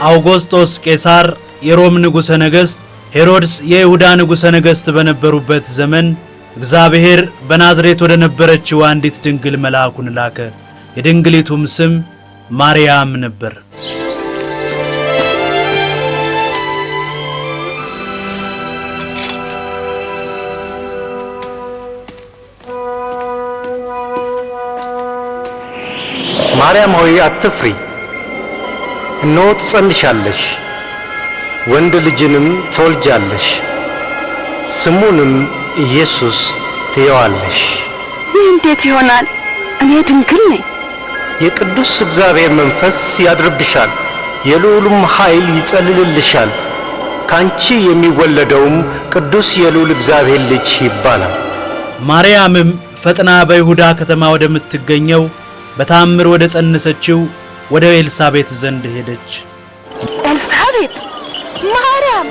አውጎስጦስ ቄሳር የሮም ንጉሠ ነገሥት፣ ሄሮድስ የይሁዳ ንጉሠ ነገሥት በነበሩበት ዘመን እግዚአብሔር በናዝሬት ወደ ነበረችው አንዲት ድንግል መልአኩን ላከ። የድንግሊቱም ስም ማርያም ነበር። ማርያም ሆይ አትፍሪ፣ እነሆ ትጸንሻለሽ፣ ወንድ ልጅንም ትወልጃለሽ፣ ስሙንም ኢየሱስ ትይዋለሽ። ይህ እንዴት ይሆናል? እኔ ድንግል ነኝ። የቅዱስ እግዚአብሔር መንፈስ ያድርብሻል፣ የልዑልም ኃይል ይጸልልልሻል። ካንቺ የሚወለደውም ቅዱስ የልዑል እግዚአብሔር ልጅ ይባላል። ማርያምም ፈጥና በይሁዳ ከተማ ወደምትገኘው በታምር ወደ ጸነሰችው ወደ ኤልሳቤጥ ዘንድ ሄደች። ኤልሳቤጥ፣ ማርያም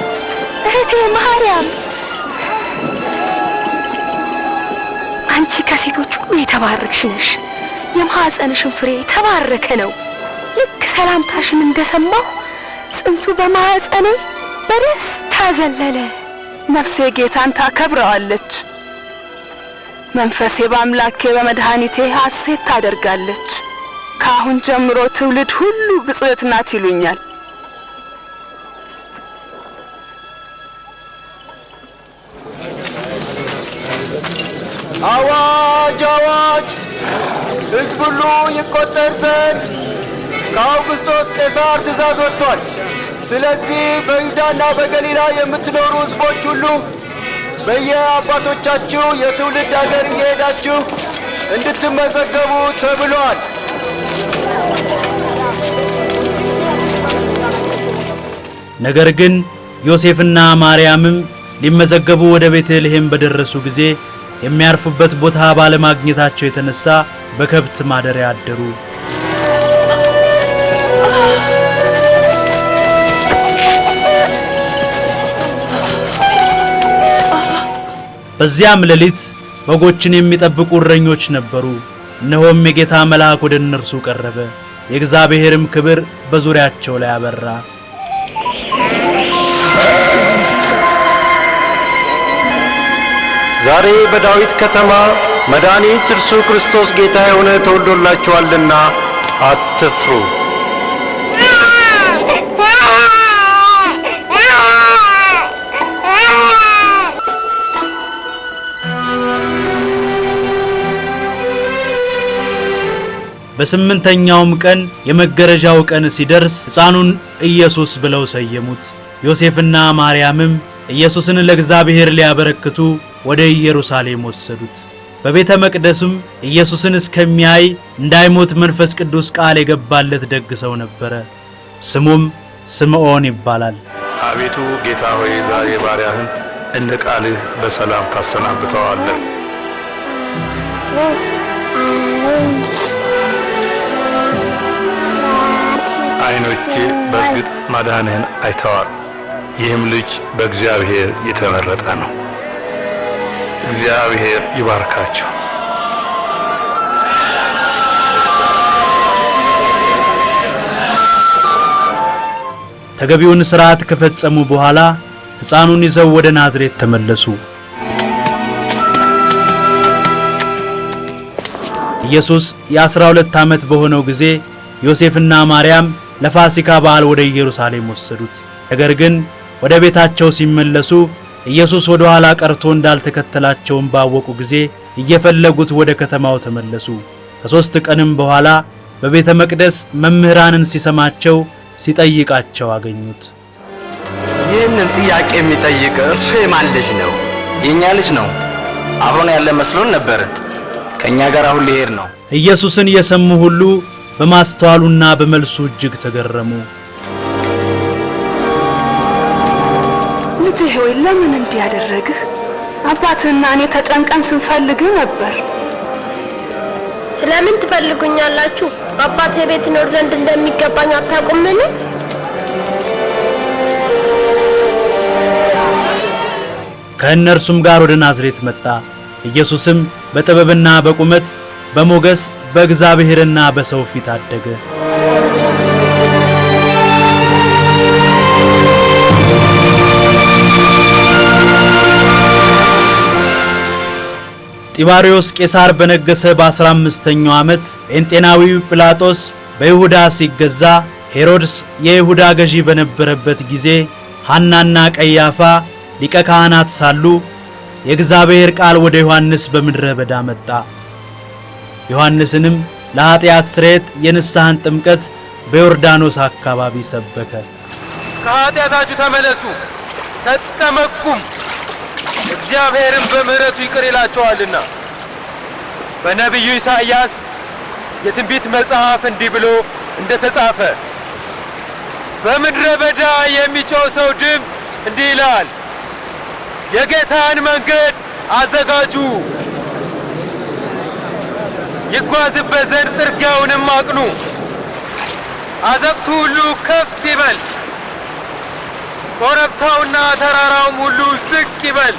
እህቴ ማርያም፣ አንቺ ከሴቶች ሁሉ የተባረክሽ ነሽ። የማኅፀንሽን ፍሬ የተባረከ ነው። ልክ ሰላምታሽን እንደሰማሁ ጽንሱ በማኅፀኔ በደስታ ዘለለ። ነፍሴ ጌታን ታከብረዋለች፣ መንፈሴ በአምላኬ በመድኃኒቴ ሐሴት ታደርጋለች። ከአሁን ጀምሮ ትውልድ ሁሉ ብፅዕት ናት ይሉኛል። አዋጅ አዋጅ! ሕዝብ ሁሉ ይቆጠር ዘንድ ከአውግስጦስ ቄሳር ትእዛዝ ወጥቷል። ስለዚህ በይሁዳና በገሊላ የምትኖሩ ሕዝቦች ሁሉ በየአባቶቻችሁ የትውልድ አገር እየሄዳችሁ እንድትመዘገቡ ተብሏል። ነገር ግን ዮሴፍና ማርያምም ሊመዘገቡ ወደ ቤተልሔም በደረሱ ጊዜ የሚያርፉበት ቦታ ባለማግኘታቸው የተነሳ በከብት ማደሪያ አደሩ። በዚያም ሌሊት በጎችን የሚጠብቁ እረኞች ነበሩ። እነሆም የጌታ መልአክ ወደ እነርሱ ቀረበ፣ የእግዚአብሔርም ክብር በዙሪያቸው ላይ አበራ። ዛሬ በዳዊት ከተማ መድኃኒት እርሱ ክርስቶስ ጌታ የሆነ ተወልዶላችኋልና አትፍሩ። በስምንተኛውም ቀን የመገረዣው ቀን ሲደርስ ሕፃኑን ኢየሱስ ብለው ሰየሙት። ዮሴፍና ማርያምም ኢየሱስን ለእግዚአብሔር ሊያበረክቱ ወደ ኢየሩሳሌም ወሰዱት። በቤተ መቅደስም ኢየሱስን እስከሚያይ እንዳይሞት መንፈስ ቅዱስ ቃል የገባለት ደግ ሰው ነበረ። ስሙም ስምዖን ይባላል። አቤቱ ጌታ ሆይ ዛሬ ባሪያህን እንደ ቃልህ በሰላም ታሰናብተዋለህ። ዓይኖቼ በእርግጥ ማዳንህን አይተዋል። ይህም ልጅ በእግዚአብሔር የተመረጠ ነው። እግዚአብሔር ይባርካችሁ። ተገቢውን ሥርዓት ከፈጸሙ በኋላ ሕፃኑን ይዘው ወደ ናዝሬት ተመለሱ። ኢየሱስ የ12 ዓመት በሆነው ጊዜ ዮሴፍና ማርያም ለፋሲካ በዓል ወደ ኢየሩሳሌም ወሰዱት። ነገር ግን ወደ ቤታቸው ሲመለሱ ኢየሱስ ወደ ኋላ ቀርቶ እንዳልተከተላቸውም ባወቁ ጊዜ እየፈለጉት ወደ ከተማው ተመለሱ። ከ3 ቀንም በኋላ በቤተ መቅደስ መምህራንን ሲሰማቸው ሲጠይቃቸው አገኙት። ይህንን ጥያቄ የሚጠይቅ እርሱ የማን ልጅ ነው? የኛ ልጅ ነው። አብሮን ያለ መስሎን ነበር። ከኛ ጋር አሁን ሊሄድ ነው። ኢየሱስን የሰሙ ሁሉ በማስተዋሉና በመልሱ እጅግ ተገረሙ። ልጄ ሆይ ለምን እንዲህ ያደረግህ? አባትህና እኔ ተጨንቀን ስንፈልግህ ነበር። ስለምን ትፈልጉኛላችሁ? አባቴ ቤት ኖር ዘንድ እንደሚገባኝ አታውቁምን? ከእነርሱም ጋር ወደ ናዝሬት መጣ። ኢየሱስም በጥበብና በቁመት በሞገስ በእግዚአብሔርና በሰው ፊት አደገ። ጢባሪዮስ ቄሳር በነገሰ በ15ኛው ዓመት ጴንጤናዊው ጲላጦስ በይሁዳ ሲገዛ ሄሮድስ የይሁዳ ገዢ በነበረበት ጊዜ ሐናና ቀያፋ ሊቀ ካህናት ሳሉ የእግዚአብሔር ቃል ወደ ዮሐንስ በምድረ በዳ መጣ። ዮሐንስንም ለኃጢአት ስርየት የንስሐን ጥምቀት በዮርዳኖስ አካባቢ ሰበከ። ከኃጢአታችሁ ተመለሱ ተጠመቁም እግዚአብሔርም በምህረቱ ይቅር ይላችኋልና። በነቢዩ ኢሳይያስ የትንቢት መጽሐፍ እንዲህ ብሎ እንደተጻፈ በምድረ በዳ የሚጮህ ሰው ድምፅ እንዲህ ይላል፣ የጌታን መንገድ አዘጋጁ፣ ይጓዝበት ዘንድ ጥርጊያውንም አቅኑ፣ አዘቅቱ ሁሉ ከፍ ይበል፣ ኮረብታውና ተራራውም ሁሉ ዝቅ ይበል።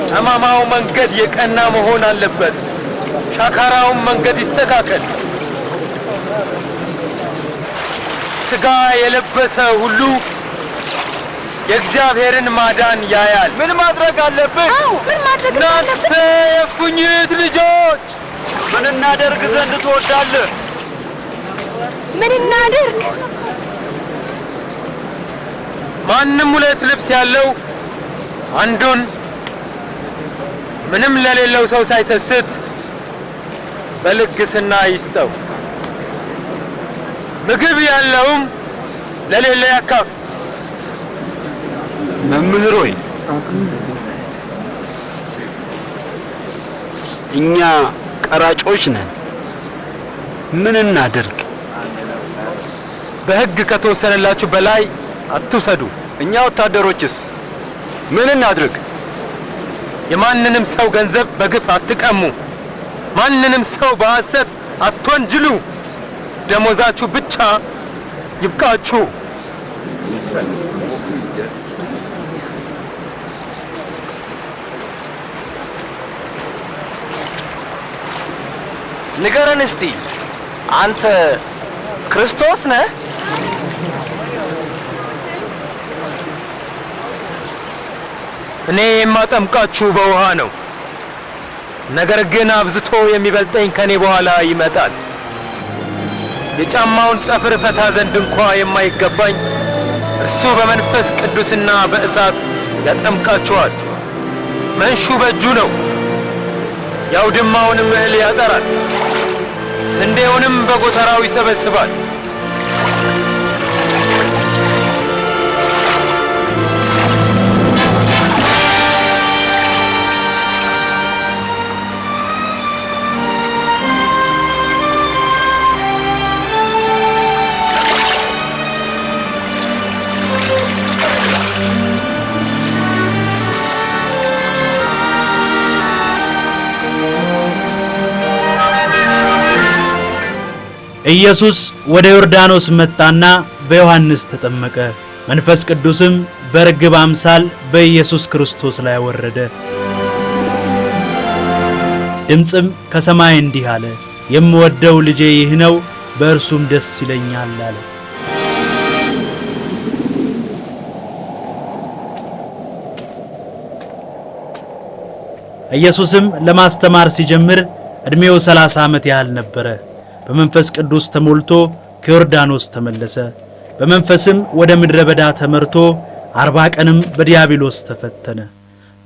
ጠማማው መንገድ የቀና መሆን አለበት፣ ሻካራውም መንገድ ይስተካከል። ሥጋ የለበሰ ሁሉ የእግዚአብሔርን ማዳን ያያል። ምን ማድረግ አለብን? እናንተ የእፉኝት ልጆች ምን እናደርግ ዘንድ ትወዳለህ? ምን እናደርግ? ማንም ሁለት ልብስ ያለው አንዱን ምንም ለሌለው ሰው ሳይሰስት በልግስና ይስጠው። ምግብ ያለውም ለሌለው ያካፍ። መምህር ሆይ እኛ ቀራጮች ነን፣ ምን እናደርግ? በሕግ ከተወሰነላችሁ በላይ አትውሰዱ። እኛ ወታደሮችስ ምን እናድርግ? የማንንም ሰው ገንዘብ በግፍ አትቀሙ። ማንንም ሰው በሐሰት አትወንጅሉ። ደሞዛችሁ ብቻ ይብቃችሁ። ንገረን እስቲ አንተ ክርስቶስ ነህ? እኔ የማጠምቃችሁ በውሃ ነው። ነገር ግን አብዝቶ የሚበልጠኝ ከኔ በኋላ ይመጣል። የጫማውን ጠፍር ፈታ ዘንድ እንኳ የማይገባኝ እርሱ በመንፈስ ቅዱስና በእሳት ያጠምቃችኋል። መንሹ በእጁ ነው፣ የአውድማውንም እህል ያጠራል፣ ስንዴውንም በጎተራው ይሰበስባል። ኢየሱስ ወደ ዮርዳኖስ መጣና በዮሐንስ ተጠመቀ። መንፈስ ቅዱስም በርግብ አምሳል በኢየሱስ ክርስቶስ ላይ ወረደ። ድምጽም ከሰማይ እንዲህ አለ፣ የምወደው ልጄ ይህ ነው፣ በእርሱም ደስ ይለኛል አለ። ኢየሱስም ለማስተማር ሲጀምር ዕድሜው 30 ዓመት ያህል ነበረ። በመንፈስ ቅዱስ ተሞልቶ ከዮርዳኖስ ተመለሰ። በመንፈስም ወደ ምድረ በዳ ተመርቶ 40 ቀንም በዲያብሎስ ተፈተነ።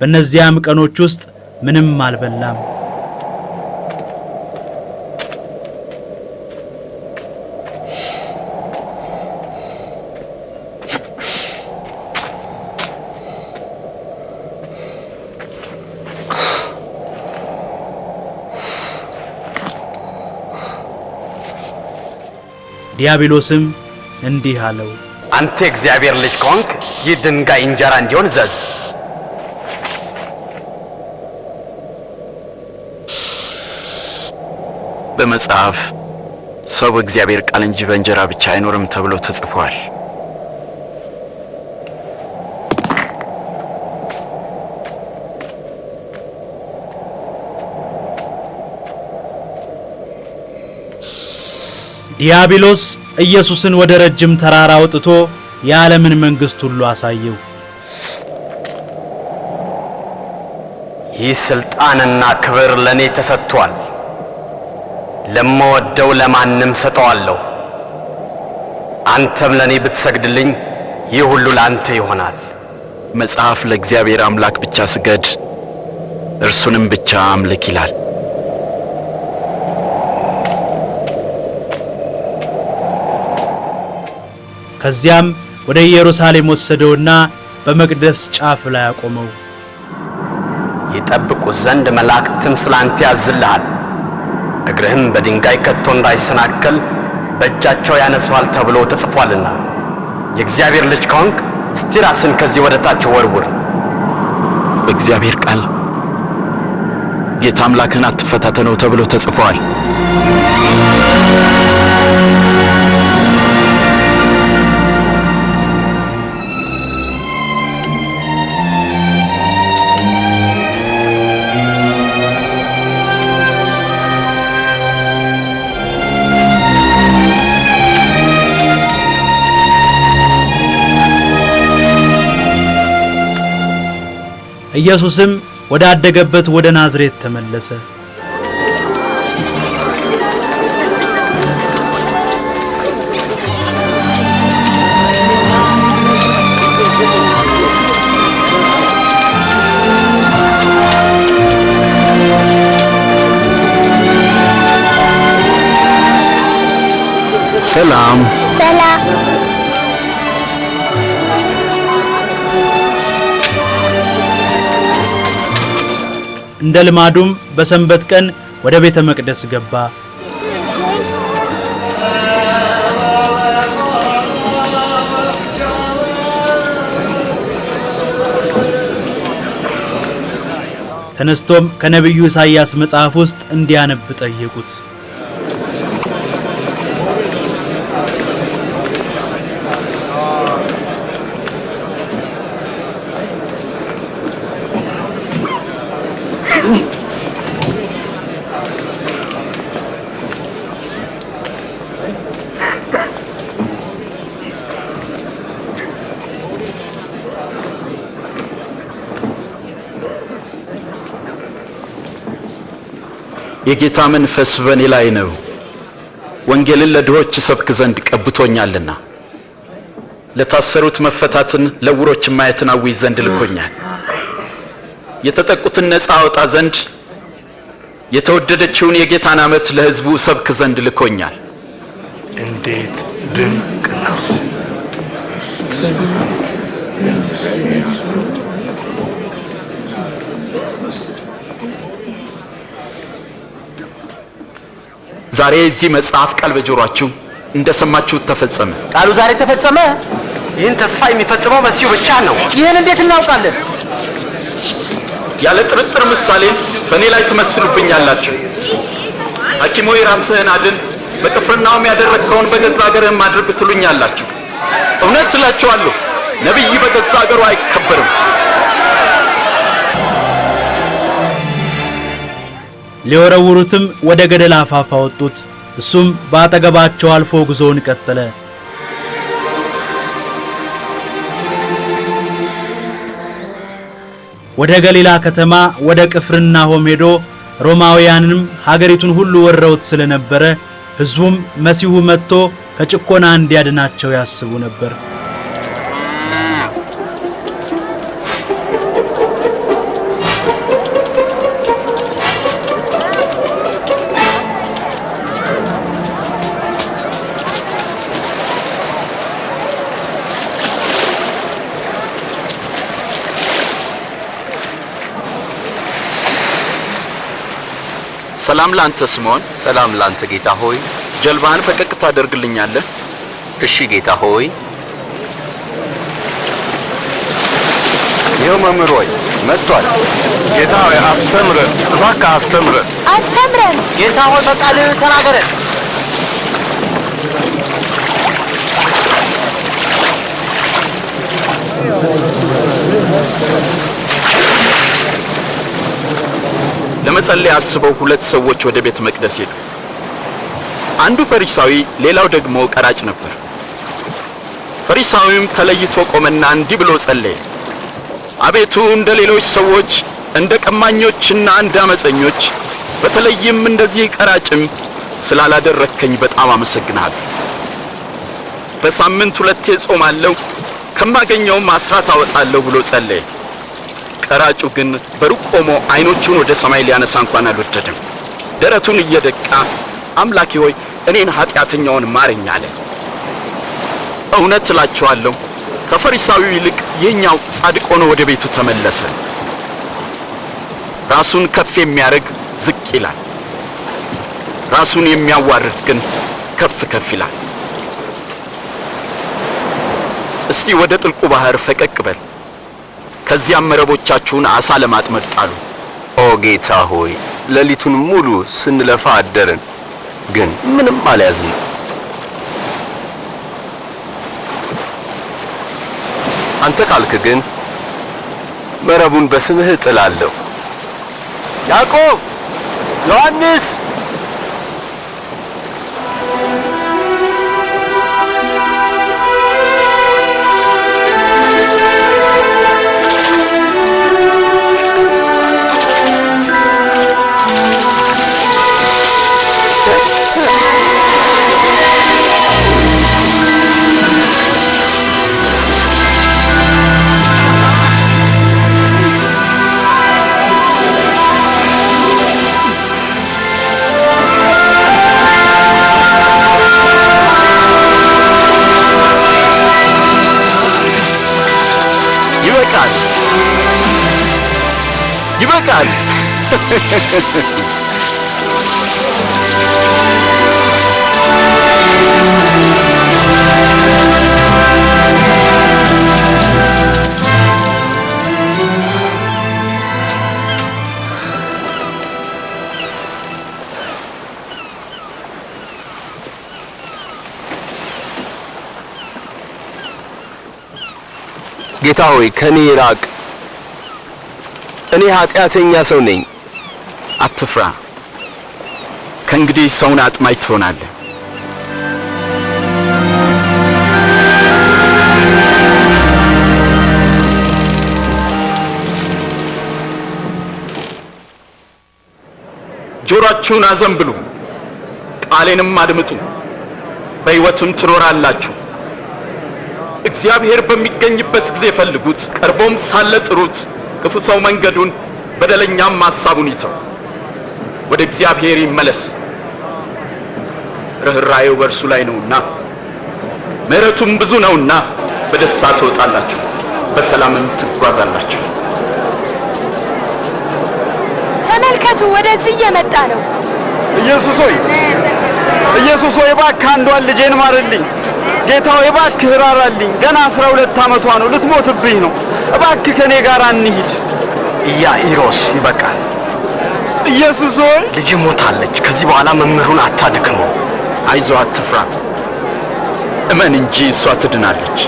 በእነዚያም ቀኖች ውስጥ ምንም አልበላም። ዲያብሎስም እንዲህ አለው፣ አንተ እግዚአብሔር ልጅ ከሆንክ ይህ ድንጋይ እንጀራ እንዲሆን ዘዝ። በመጽሐፍ ሰው በእግዚአብሔር ቃል እንጂ በእንጀራ ብቻ አይኖርም ተብሎ ተጽፏል። ዲያብሎስ ኢየሱስን ወደ ረጅም ተራራ አውጥቶ የዓለምን መንግሥት ሁሉ አሳየው። ይህ ስልጣንና ክብር ለኔ ተሰጥቷል። ለምወደው ለማንም ሰጠዋለሁ። አንተም ለኔ ብትሰግድልኝ ይህ ሁሉ ለአንተ ይሆናል። መጽሐፍ ለእግዚአብሔር አምላክ ብቻ ስገድ እርሱንም ብቻ አምልክ ይላል። ከዚያም ወደ ኢየሩሳሌም ወሰደውና በመቅደስ ጫፍ ላይ አቆመው። ይጠብቁ ዘንድ መላእክትን ስላንተ ያዝልሃል፣ እግርህም በድንጋይ ከቶ እንዳይሰናከል በእጃቸው ያነሱሃል ተብሎ ተጽፏልና። የእግዚአብሔር ልጅ ከሆንክ እስቲ ራስን ከዚህ ወደ ታች ወርውር። በእግዚአብሔር ቃል ጌታ አምላክን አትፈታተነው ተብሎ ተጽፏል። ኢየሱስም ወደ አደገበት ወደ ናዝሬት ተመለሰ። ሰላም ሰላም። እንደ ልማዱም በሰንበት ቀን ወደ ቤተ መቅደስ ገባ። ተነስቶም ከነቢዩ ኢሳይያስ መጽሐፍ ውስጥ እንዲያነብ ጠየቁት። የጌታ መንፈስ በእኔ ላይ ነው፣ ወንጌልን ለድሆች ሰብክ ዘንድ ቀብቶኛልና፣ ለታሰሩት መፈታትን፣ ለዕውሮች ማየትን አውጅ ዘንድ ልኮኛል፣ የተጠቁትን ነፃ አወጣ ዘንድ፣ የተወደደችውን የጌታን ዓመት ለሕዝቡ ሰብክ ዘንድ ልኮኛል። እንዴት ድንቅ ነው! ዛሬ እዚህ መጽሐፍ ቃል በጆሮአችሁ እንደሰማችሁት ተፈጸመ። ቃሉ ዛሬ ተፈጸመ። ይህን ተስፋ የሚፈጽመው መሲሁ ብቻ ነው። ይህን እንዴት እናውቃለን? ያለ ጥርጥር ምሳሌን በእኔ ላይ ትመስሉብኛላችሁ። ሐኪም ሆይ ራስህን አድን፣ በቅፍርናሆም ያደረግከውን በገዛ አገርህም አድርግ ትሉኛላችሁ። እውነት እላችኋለሁ ነቢይ በገዛ አገሩ አይከበርም። ሊወረውሩትም ወደ ገደል አፋፍ አወጡት። እሱም በአጠገባቸው አልፎ ጉዞውን ቀጠለ። ወደ ገሊላ ከተማ ወደ ቅፍርናሆም ሄዶ ሮማውያንንም ሀገሪቱን ሁሉ ወረውት ስለነበረ ሕዝቡም መሲሁ መጥቶ ከጭቆና እንዲያድናቸው ያስቡ ነበር። ሰላም ላንተ ስምዖን። ሰላም ላንተ ጌታ ሆይ። ጀልባህን ፈቀቅ ታደርግልኛለህ? እሺ ጌታ ሆይ። ይኸው መምህር ሆይ መጥቷል። ጌታ ሆይ አስተምረን፣ እባክህ አስተምረን። አስተምረን። ጌታ ሆይ በቃልህ ተናገረን። ለመጸለይ አስበው ሁለት ሰዎች ወደ ቤተ መቅደስ ሄዱ። አንዱ ፈሪሳዊ፣ ሌላው ደግሞ ቀራጭ ነበር። ፈሪሳዊም ተለይቶ ቆመና እንዲህ ብሎ ጸለየ። አቤቱ እንደ ሌሎች ሰዎች እንደ ቀማኞችና እንደ አመፀኞች በተለይም እንደዚህ ቀራጭም ስላላደረከኝ በጣም አመሰግናለሁ። በሳምንት 2 ጾማለሁ፣ ከማገኘውም አስራት አወጣለሁ ብሎ ጸለየ። ቀራጩ ግን በሩቅ ቆሞ አይኖቹን ወደ ሰማይ ሊያነሳ እንኳን አልወደደም። ደረቱን እየደቃ አምላኬ ሆይ እኔን ኃጢአተኛውን ማረኝ አለ። እውነት እላችኋለሁ ከፈሪሳዊው ይልቅ ይህኛው ጻድቅ ሆኖ ወደ ቤቱ ተመለሰ። ራሱን ከፍ የሚያደርግ ዝቅ ይላል፣ ራሱን የሚያዋርድ ግን ከፍ ከፍ ይላል። እስቲ ወደ ጥልቁ ባህር ፈቀቅ በል፣ ከዚያም መረቦቻችሁን አሳ ለማጥመድ ጣሉ። ኦ ጌታ ሆይ ሌሊቱን ሙሉ ስንለፋ አደርን፣ ግን ምንም አልያዝንም። አንተ ካልክ ግን መረቡን በስምህ እጥላለሁ። ያዕቆብ፣ ዮሐንስ ይበቃል። ጌታ ሆይ ከኔ ራቅ፣ እኔ ኃጢአተኛ ሰው ነኝ። አትፍራ፣ ከእንግዲህ ሰውን አጥማጅ ትሆናለህ። ጆሮአችሁን አዘንብሉ፣ ቃሌንም አድምጡ፣ በሕይወትም ትኖራላችሁ። እግዚአብሔር በሚገኝበት ጊዜ ፈልጉት፣ ቀርቦም ሳለ ጥሩት። ክፉ ሰው መንገዱን በደለኛም ሐሳቡን ይተው፣ ወደ እግዚአብሔር ይመለስ። ርኅራኄው በእርሱ ላይ ነውና ምሕረቱም ብዙ ነውና በደስታ ትወጣላችሁ፣ በሰላምም ትጓዛላችሁ። ተመልከቱ፣ ወደዚህ እየመጣ ነው። ኢየሱስ ሆይ እባክህ አንዷን ልጄን ማርልኝ። ጌታ ሆይ እባክህ ራራልኝ። ገና 12 ዓመቷ ነው፣ ልትሞትብኝ ነው። እባክህ ከኔ ጋር እንሂድ። ኢያኢሮስ ይበቃል። ኢየሱስ ሆይ ልጅ ሞታለች። ከዚህ በኋላ መምህሩን አታድክመው። አይዞህ፣ አትፍራ፣ እመን እንጂ እሷ ትድናለች።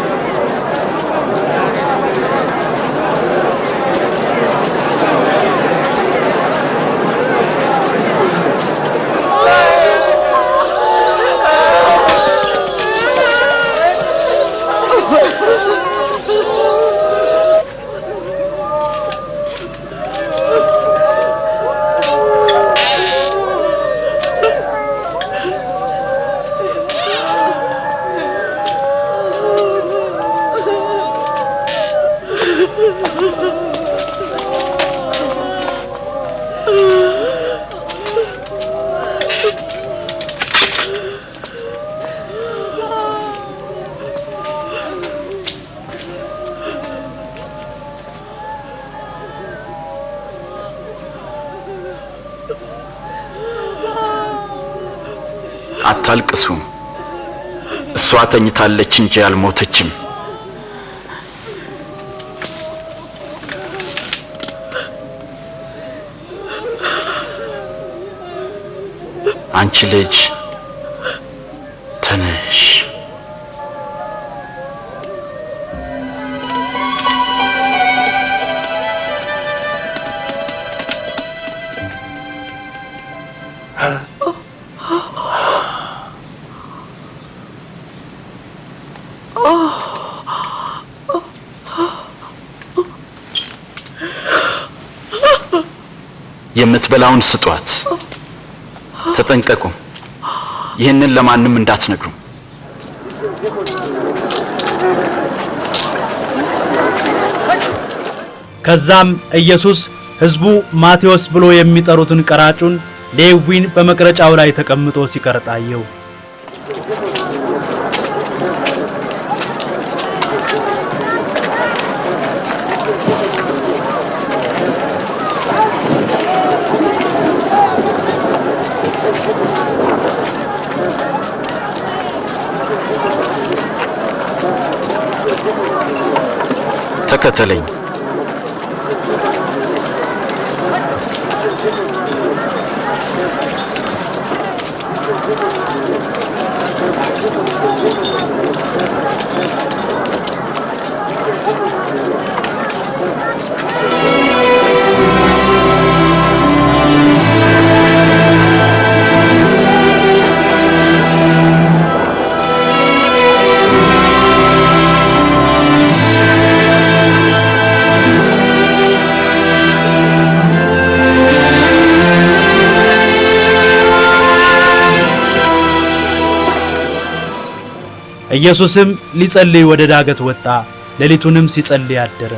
አታልቅሱ፣ እሷ ተኝታለች እንጂ አልሞተችም። አንቺ ልጅ ተነሽ። የምትበላውን ስጧት። ተጠንቀቁ፣ ይህንን ለማንም እንዳትነግሩ። ከዛም ኢየሱስ ሕዝቡ ማቴዎስ ብሎ የሚጠሩትን ቀራጩን ሌዊን በመቅረጫው ላይ ተቀምጦ ሲቀርጥ አየው። ተከተለኝ። ኢየሱስም ሊጸልይ ወደ ዳገት ወጣ። ሌሊቱንም ሲጸልይ አደረ።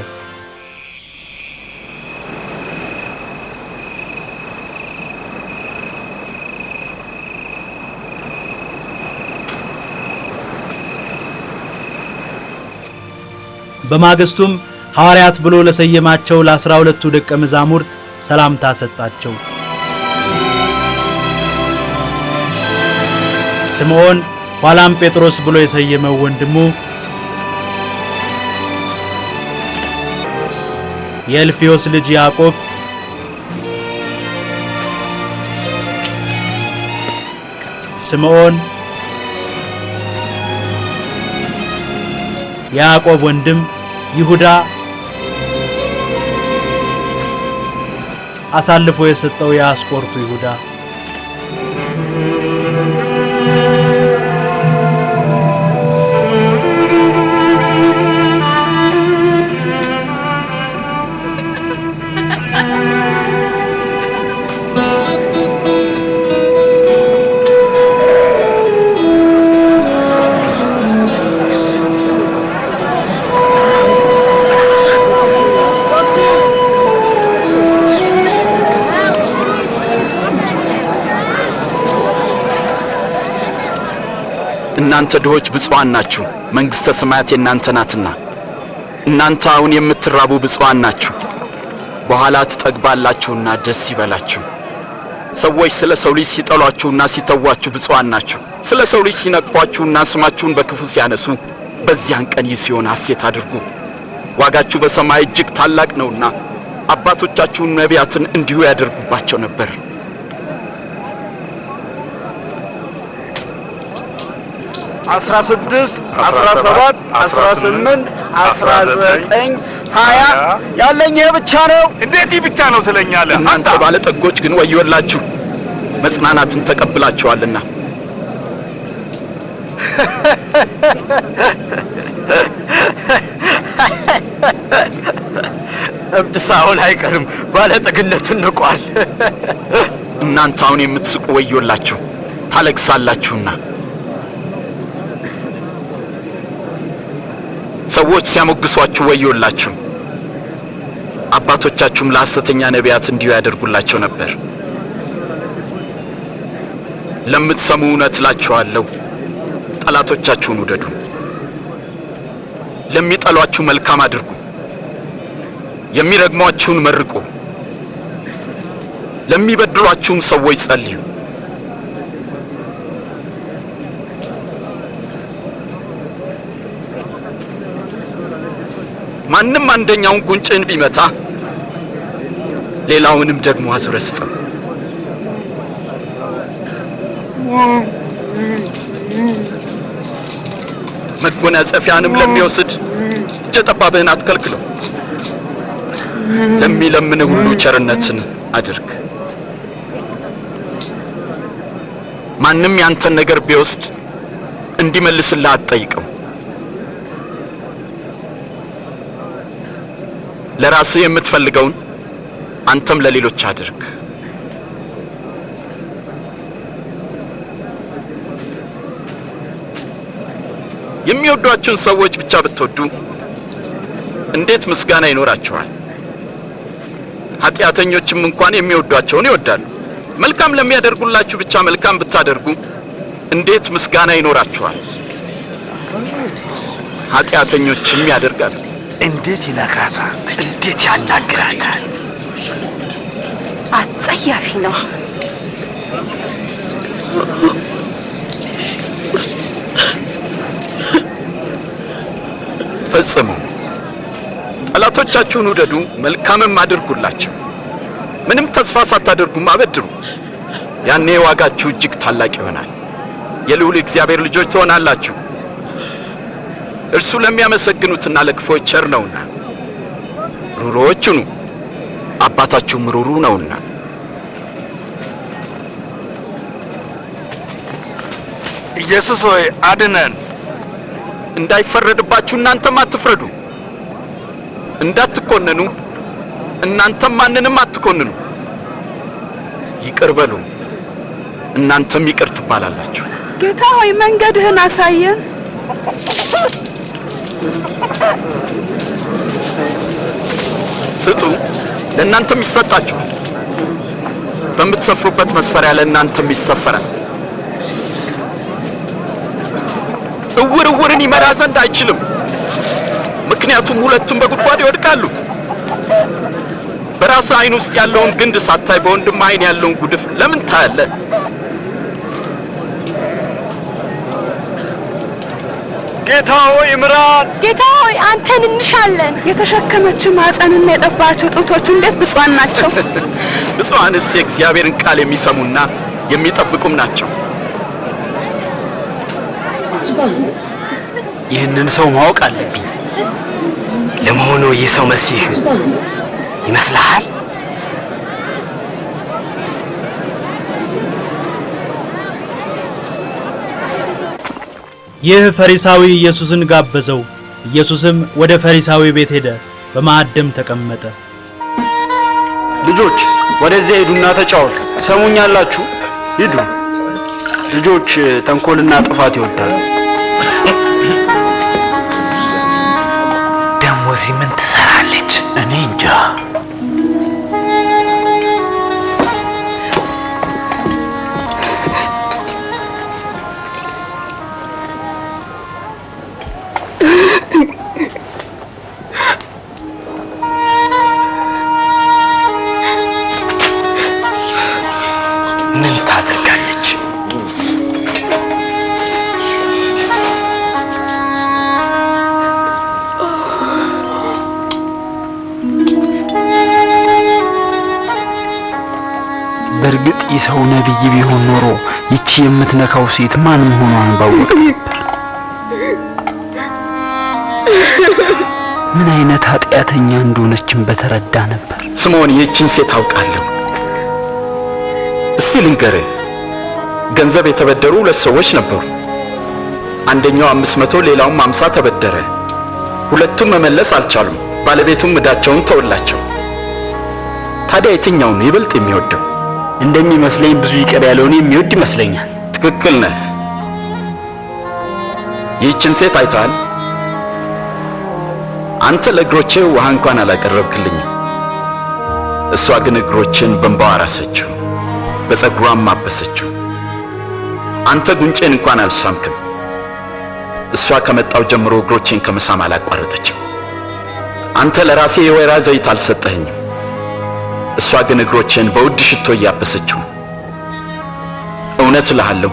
በማግስቱም ሐዋርያት ብሎ ለሰየማቸው ለ12ቱ ደቀ መዛሙርት ሰላምታ ሰጣቸው። ስምዖን ኋላም ጴጥሮስ ብሎ የሰየመው ወንድሙ፣ የእልፍዮስ ልጅ ያዕቆብ፣ ስምዖን ያዕቆብ ወንድም፣ ይሁዳ አሳልፎ የሰጠው የአስቆርቱ ይሁዳ፣ እናንተ ድሆች ብፁዓን ናችሁ፣ መንግሥተ ሰማያት የእናንተ ናትና። እናንተ አሁን የምትራቡ ብፁዓን ናችሁ፣ በኋላ ትጠግባላችሁና ደስ ይበላችሁ። ሰዎች ስለ ሰው ልጅ ሲጠሏችሁና ሲተዋችሁ ብፁዓን ናችሁ። ስለ ሰው ልጅ ሲነቅፏችሁና ስማችሁን በክፉ ሲያነሱ በዚያን ቀን ይህ ሲሆን ሐሴት አድርጉ፣ ዋጋችሁ በሰማይ እጅግ ታላቅ ነውና። አባቶቻችሁን ነቢያትን እንዲሁ ያደርጉባቸው ነበር። 16 17 18 19 20 ያለኝ ይሄ ብቻ ነው። እንዴት ይህ ብቻ ነው ትለኛለህ? እናንተ ባለጠጎች ግን ወዮላችሁ፣ መጽናናትን ተቀብላችኋልና። እብድ ሳይሆን አይቀርም፣ ባለጠግነትን ንቋል። እናንተ አሁን የምትስቁ ወዮላችሁ፣ ታለቅሳላችሁና። ሰዎች ሲያሞግሷችሁ ወዮላችሁ፣ አባቶቻችሁም ለሐሰተኛ ነቢያት እንዲሁ ያደርጉላቸው ነበር። ለምትሰሙ እውነት እላችኋለሁ፣ ጠላቶቻችሁን ውደዱ፣ ለሚጠሏችሁ መልካም አድርጉ፣ የሚረግሟችሁን መርቁ፣ ለሚበድሏችሁም ሰዎች ጸልዩ። ማንም አንደኛውን ጉንጭን ቢመታ ሌላውንም ደግሞ አዙረህ ስጠው። መጎናጸፊያንም ለሚወስድ እጀ ጠባብህን አትከልክለው። ለሚለምንህ ሁሉ ቸርነትን አድርግ። ማንም ያንተን ነገር ቢወስድ እንዲመልስልህ አትጠይቀው። ለራስህ የምትፈልገውን አንተም ለሌሎች አድርግ። የሚወዷችሁን ሰዎች ብቻ ብትወዱ እንዴት ምስጋና ይኖራችኋል? ኃጢአተኞችም እንኳን የሚወዷቸውን ይወዳሉ። መልካም ለሚያደርጉላችሁ ብቻ መልካም ብታደርጉ እንዴት ምስጋና ይኖራችኋል? ኃጢአተኞችም ያደርጋሉ። እንዴት ይነካታል! እንዴት ያናግራታል! አጸያፊ ነው። ፈጽሙ። ጠላቶቻችሁን ውደዱ፣ መልካምም አድርጉላቸው። ምንም ተስፋ ሳታደርጉም አበድሩ። ያኔ ዋጋችሁ እጅግ ታላቅ ይሆናል። የልዑል እግዚአብሔር ልጆች ትሆናላችሁ። እርሱ ለሚያመሰግኑትና ለክፎች ቸር ነውና። ሩሩዎች ሁኑ፣ አባታችሁም ሩሩ ነውና። ኢየሱስ ሆይ አድነን። እንዳይፈረድባችሁ እናንተም አትፍረዱ። እንዳትኮነኑ እናንተም ማንንም አትኮንኑ። ይቅር በሉ እናንተም ይቅር ትባላላችሁ። ጌታ ሆይ መንገድህን አሳየን። ስጡ፣ ለእናንተም ይሰጣችኋል። በምትሰፍሩበት መስፈሪያ ለእናንተም ይሰፈራል። እውር እውርን ይመራ ዘንድ አይችልም፣ ምክንያቱም ሁለቱም በጉድጓድ ይወድቃሉ። በራስህ ዓይን ውስጥ ያለውን ግንድ ሳታይ በወንድም ዓይን ያለውን ጉድፍ ለምን ታያለህ? ጌታ ሆይ ምራን። ጌታ ሆይ አንተን እንሻለን። የተሸከመች ማኅፀንና የጠባቸው ጡቶች እንዴት ብፁዓን ናቸው! ብፁዓንስ የእግዚአብሔርን ቃል የሚሰሙና የሚጠብቁም ናቸው። ይህንን ሰው ማወቅ አለብኝ። ለመሆኑ ይህ ሰው መሲህ ይመስልሃል? ይህ ፈሪሳዊ ኢየሱስን ጋበዘው። ኢየሱስም ወደ ፈሪሳዊ ቤት ሄደ፣ በማዕድም ተቀመጠ። ልጆች ወደዚያ ሄዱና ተጫወቱ። ሰሙኛላችሁ? ሂዱ። ልጆች ተንኮልና ጥፋት ይወዳሉ። ደሞ እዚህ ምን ትሰራለች? እኔ እንጃ። ምን ታደርጋለች? በእርግጥ ይህ ሰው ነቢይ ቢሆን ኖሮ ይቺ የምትነካው ሴት ማን መሆኗን ባወቀ ነበር። ምን አይነት ኃጢአተኛ እንደሆነችን በተረዳ ነበር። ስምዖን፣ ይህችን ሴት አውቃለሁ። እስቲ ልንገርህ፣ ገንዘብ የተበደሩ ሁለት ሰዎች ነበሩ። አንደኛው 500 ሌላውም 50 ተበደረ። ሁለቱም መመለስ አልቻሉም። ባለቤቱም ዕዳቸውን ተወላቸው። ታዲያ የትኛው ነው ይበልጥ የሚወደው? እንደሚመስለኝ ብዙ ይቀር ያለውን የሚወድ ይመስለኛል። ትክክል ነህ። ይህችን ሴት አይተሃል? አንተ ለእግሮቼ ውሃ እንኳን አላቀረብክልኝም። እሷ ግን እግሮቼን በእንባዋ አራሰችው፣ በፀጉሯም አበሰችው። አንተ ጉንጬን እንኳን አልሳምክም። እሷ ከመጣው ጀምሮ እግሮቼን ከመሳም አላቋረጠችም። አንተ ለራሴ የወይራ ዘይት አልሰጠኸኝም። እሷ ግን እግሮቼን በውድ ሽቶ እያበሰችው። እውነት እልሃለሁ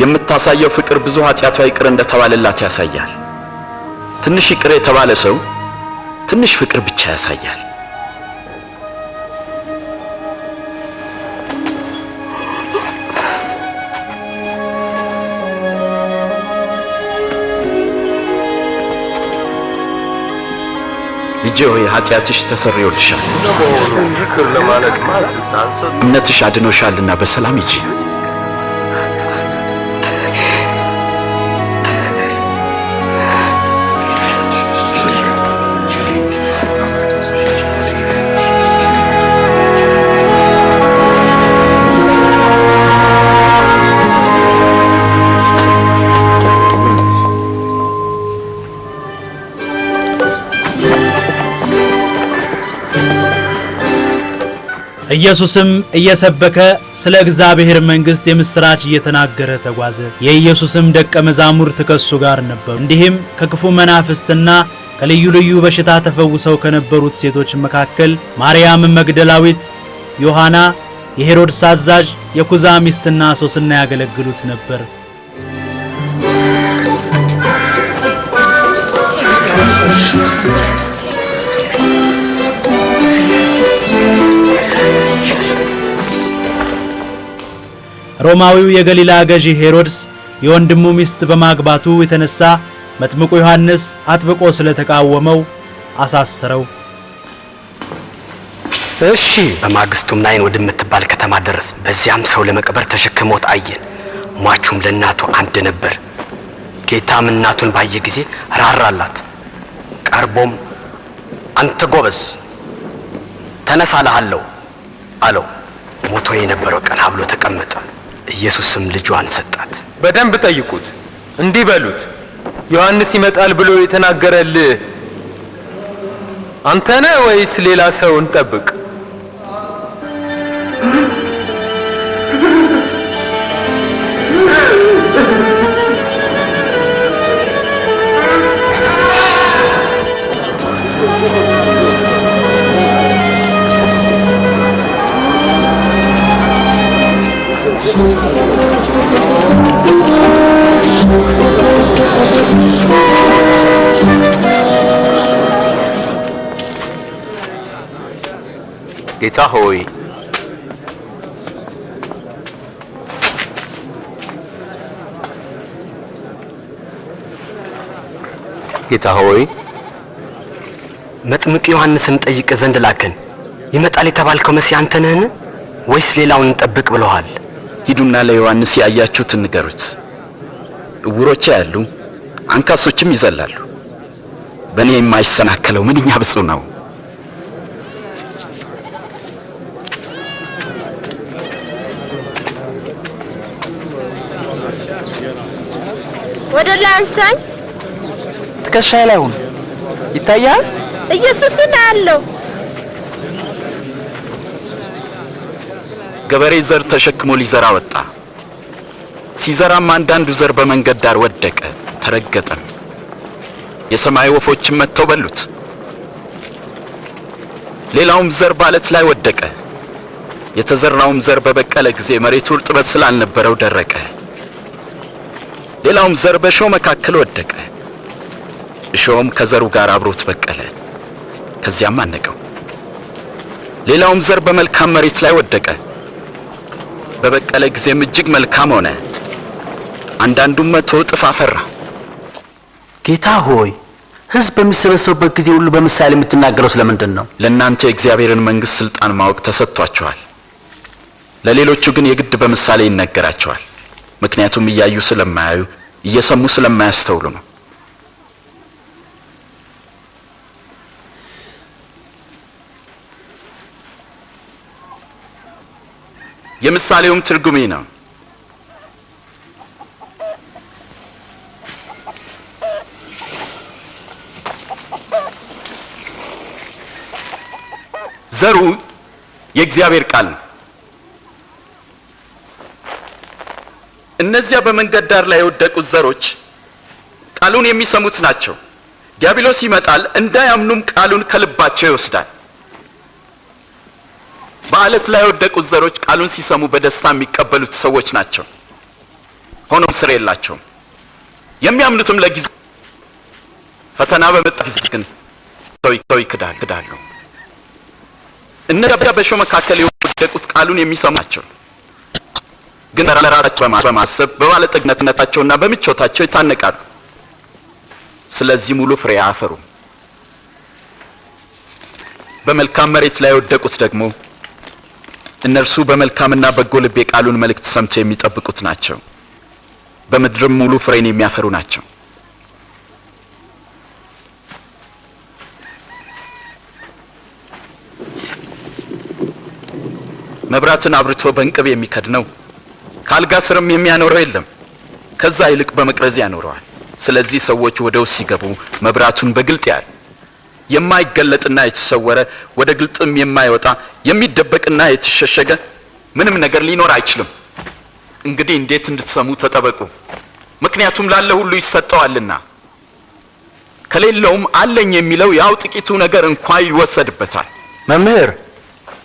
የምታሳየው ፍቅር ብዙ ኃጢአቷ ይቅር እንደተባለላት ያሳያል። ትንሽ ይቅር የተባለ ሰው ትንሽ ፍቅር ብቻ ያሳያል። ልጄ ሆይ ኃጢአትሽ ተሰርዮልሻል፣ ይቅር ለማለት ማን ስልጣን ሰጠ? እምነትሽ አድኖሻልና በሰላም ሂጂ። ኢየሱስም እየሰበከ ስለ እግዚአብሔር መንግሥት የምስራች እየተናገረ ተጓዘ። የኢየሱስም ደቀ መዛሙርት ከሱ ጋር ነበሩ። እንዲህም ከክፉ መናፍስትና ከልዩ ልዩ በሽታ ተፈውሰው ከነበሩት ሴቶች መካከል ማርያም መግደላዊት፣ ዮሐና፣ የሄሮድስ አዛዥ፣ የኩዛ ሚስትና ሶስና ያገለግሉት ነበር። ሮማዊው የገሊላ ገዢ ሄሮድስ የወንድሙ ሚስት በማግባቱ የተነሳ መጥምቁ ዮሐንስ አጥብቆ ስለተቃወመው አሳሰረው። እሺ። በማግስቱም ናይን ወደምትባል ከተማ ደረስ። በዚያም ሰው ለመቅበር ተሸክሞት አየን። ሟቹም ለእናቱ አንድ ነበር። ጌታም እናቱን ባየ ጊዜ ራራላት። ቀርቦም አንተ ጎበዝ ተነሳልሃለሁ አለው። ሞቶ የነበረው ቀና ብሎ ተቀመጠ። ኢየሱስም ልጇን ሰጣት። በደንብ ጠይቁት፣ እንዲህ በሉት፣ ዮሐንስ ይመጣል ብሎ የተናገረልህ አንተ ነህ ወይስ ሌላ ሰው እንጠብቅ? ጌታ ሆይ ጌታ ሆይ መጥምቅ ዮሐንስን ጠይቅ ዘንድ ላከን። ይመጣል የተባልከው መሲህ አንተ ነህን ወይስ ሌላውን እንጠብቅ ብለዋል? ሂዱና ለዮሐንስ ያያችሁትን ንገሩት። እውሮች ያሉ አንካሶችም ይዘላሉ። በእኔ የማይሰናከለው ምንኛ ብፁዕ ነው። ወደ ላይ አንሳኝ። ትከሻዬ ላይ ሁን። ይታያል? ኢየሱስን አለው። ገበሬ ዘር ተሸክሞ ሊዘራ ወጣ። ሲዘራም አንዳንዱ ዘር በመንገድ ዳር ወደቀ፣ ተረገጠም። የሰማይ ወፎችም መጥተው በሉት። ሌላውም ዘር በዓለት ላይ ወደቀ። የተዘራውም ዘር በበቀለ ጊዜ መሬቱ እርጥበት ስላልነበረው ደረቀ። ሌላውም ዘር በእሾህ መካከል ወደቀ። እሾህም ከዘሩ ጋር አብሮት በቀለ፣ ከዚያም አነቀው። ሌላውም ዘር በመልካም መሬት ላይ ወደቀ። በበቀለ ጊዜም እጅግ መልካም ሆነ። አንዳንዱም 100 እጥፍ አፈራ። ጌታ ሆይ ሕዝብ በሚሰበሰቡበት ጊዜ ሁሉ በምሳሌ የምትናገረው ስለምንድን ነው? ለእናንተ የእግዚአብሔርን መንግሥት ሥልጣን ማወቅ ተሰጥቷቸዋል። ለሌሎቹ ግን የግድ በምሳሌ ይነገራቸዋል። ምክንያቱም እያዩ ስለማያዩ እየሰሙ ስለማያስተውሉ ነው። የምሳሌውም ትርጉም ነው። ዘሩ የእግዚአብሔር ቃል ነው። እነዚያ በመንገድ ዳር ላይ የወደቁት ዘሮች ቃሉን የሚሰሙት ናቸው። ዲያብሎስ ይመጣል፣ እንዳያምኑም ቃሉን ከልባቸው ይወስዳል። በዓለት ላይ የወደቁት ዘሮች ቃሉን ሲሰሙ በደስታ የሚቀበሉት ሰዎች ናቸው። ሆኖም ስር የላቸውም። የሚያምኑትም ለጊዜ ፈተና በመጣ ጊዜ ግን ይክዳሉ። እነዚያ በእሾህ መካከል የወደቁት ቃሉን የሚሰሙ ናቸው፣ ግን ለራሳቸው በማሰብ በባለጠግነታቸውና በምቾታቸው ይታነቃሉ። ስለዚህ ሙሉ ፍሬ አያፈሩም። በመልካም መሬት ላይ የወደቁት ደግሞ እነርሱ በመልካምና በጎ ልብ የቃሉን መልእክት ሰምተው የሚጠብቁት ናቸው። በምድርም ሙሉ ፍሬን የሚያፈሩ ናቸው። መብራትን አብርቶ በእንቅብ የሚከድነው ካልጋ ስርም የሚያኖረው የለም፣ ከዛ ይልቅ በመቅረዝ ያኖረዋል። ስለዚህ ሰዎች ወደ ውስጥ ሲገቡ መብራቱን በግልጥ ያያል። የማይገለጥና የተሰወረ ወደ ግልጥም የማይወጣ የሚደበቅና የተሸሸገ ምንም ነገር ሊኖር አይችልም። እንግዲህ እንዴት እንድትሰሙ ተጠበቁ፣ ምክንያቱም ላለ ሁሉ ይሰጠዋልና ከሌለውም አለኝ የሚለው ያው ጥቂቱ ነገር እንኳን ይወሰድበታል። መምህር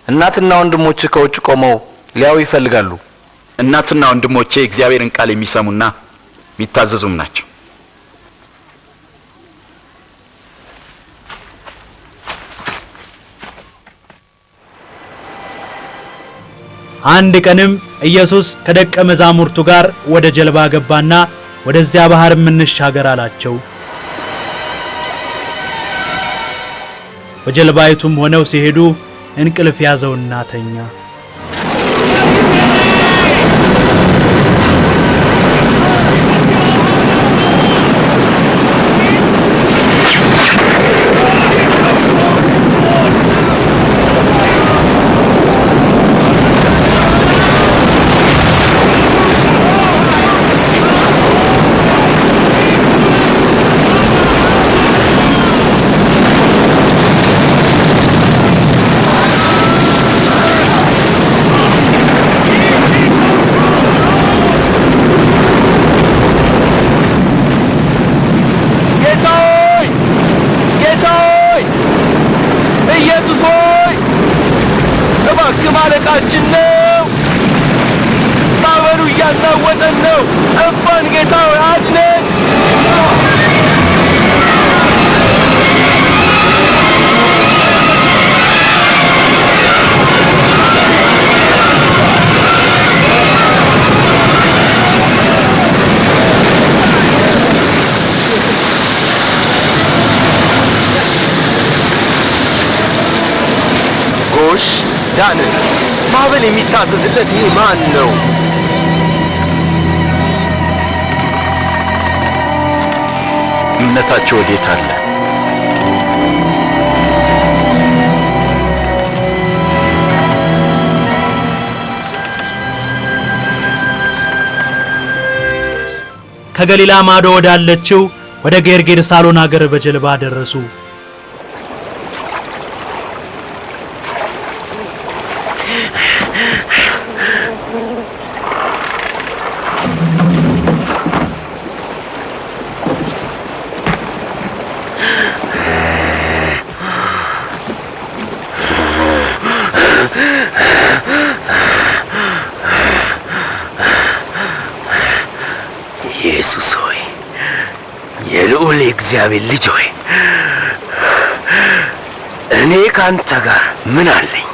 እናትና ወንድሞች ከውጭ ቆመው ሊያዩ ይፈልጋሉ። እናትና ወንድሞቼ እግዚአብሔርን ቃል የሚሰሙና የሚታዘዙም ናቸው። አንድ ቀንም ኢየሱስ ከደቀ መዛሙርቱ ጋር ወደ ጀልባ ገባና ወደዚያ ባህር እንሻገር አላቸው። በጀልባይቱም ሆነው ሲሄዱ እንቅልፍ ያዘውና ተኛ። ማለቃችን ነው። ማዕበሉ እያናወጠን ነው። እንኳን ጌታ ሆይ አድነን። ጎሽ ዳን፣ ማዕበል የሚታዘዝለት ይህ ማን ነው? እምነታቸው ወዴት አለ? ከገሊላ ማዶ ወዳለችው ወደ ጌርጌሳኖን አገር በጀልባ ደረሱ። ኢየሱስ ሆይ፣ የልዑል እግዚአብሔር ልጅ ሆይ፣ እኔ ካንተ ጋር ምን አለኝ?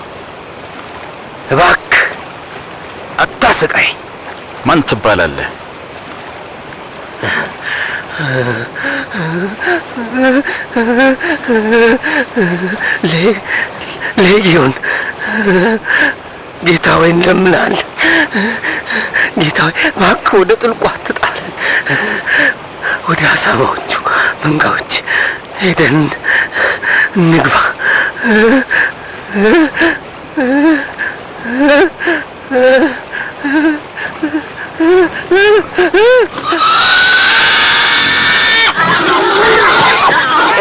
እባክህ አታስቃይ። ማን ትባላለህ? ሌጊዮን። ጌታ ሆይ እንለምናለን። ጌታ ሆይ እባክህ ወደ ጥልቁ አትጣለን። ወደ አሳማዎቹ መንጋዎች ሄደን እንግባ።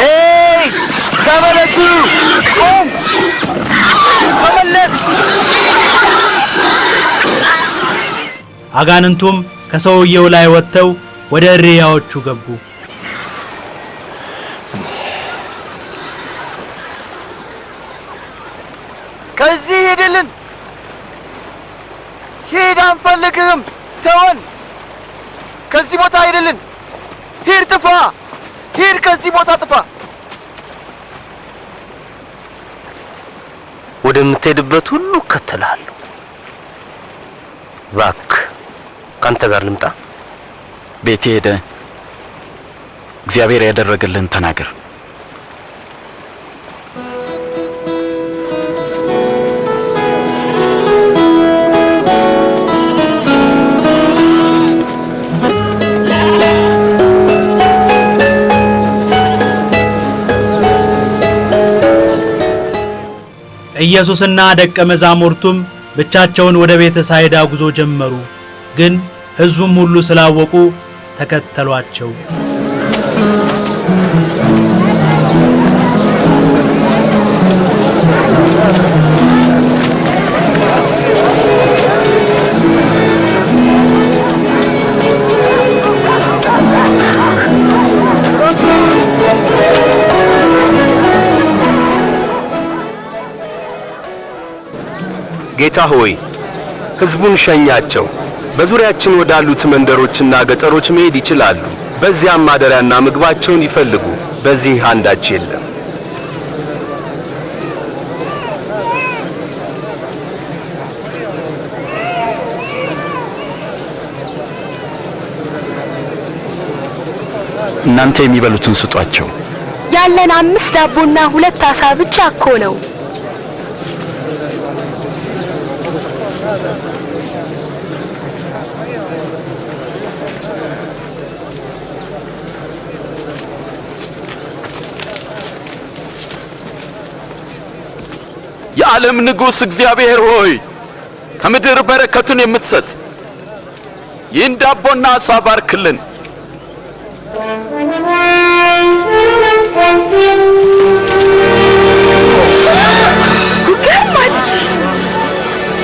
ኤይ ተመለሱ! ቆም! ተመለስ! አጋንንቱም ከሰውየው ላይ ወጥተው ወደ እሪያዎቹ ገቡ። ከዚህ ሂድልን! ሂድ፣ አንፈልግህም! ተወን! ከዚህ ቦታ ሂድልን! ሂድ፣ ጥፋ! ሂድ፣ ከዚህ ቦታ ጥፋ! ወደምትሄድበት ሁሉ እከተልሃለሁ። እባክህ ካንተ ጋር ልምጣ? ቤቴ ሄደ እግዚአብሔር ያደረገልህን ተናገር። ኢየሱስና ደቀ መዛሙርቱም ብቻቸውን ወደ ቤተ ሳይዳ ጉዞ ጀመሩ። ግን ሕዝቡም ሁሉ ስላወቁ ተከተሏቸው። ጌታ ሆይ ሕዝቡን ሸኛቸው። በዙሪያችን ወዳሉት መንደሮችና ገጠሮች መሄድ ይችላሉ። በዚያም ማደሪያና ምግባቸውን ይፈልጉ። በዚህ አንዳች የለም። እናንተ የሚበሉትን ስጧቸው። ያለን 5 ዳቦና 2 ዓሣ ብቻ እኮ ነው። የዓለም ንጉሥ እግዚአብሔር ሆይ ከምድር በረከቱን የምትሰጥ ይህን ዳቦና ዓሣ ባርክልን።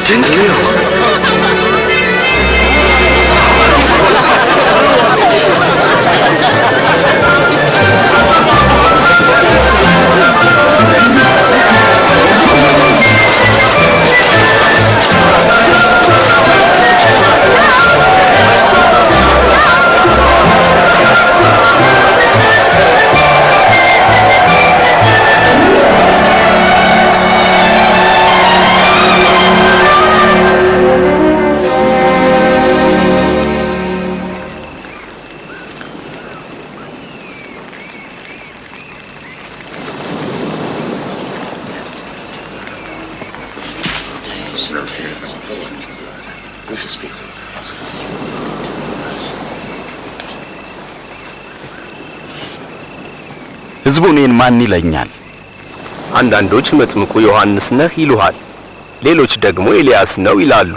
ድንቅ ነው። ሕዝቡ እኔን ማን ይለኛል? አንዳንዶች መጥምቁ ዮሐንስ ነህ ይሉሃል፣ ሌሎች ደግሞ ኤልያስ ነው ይላሉ።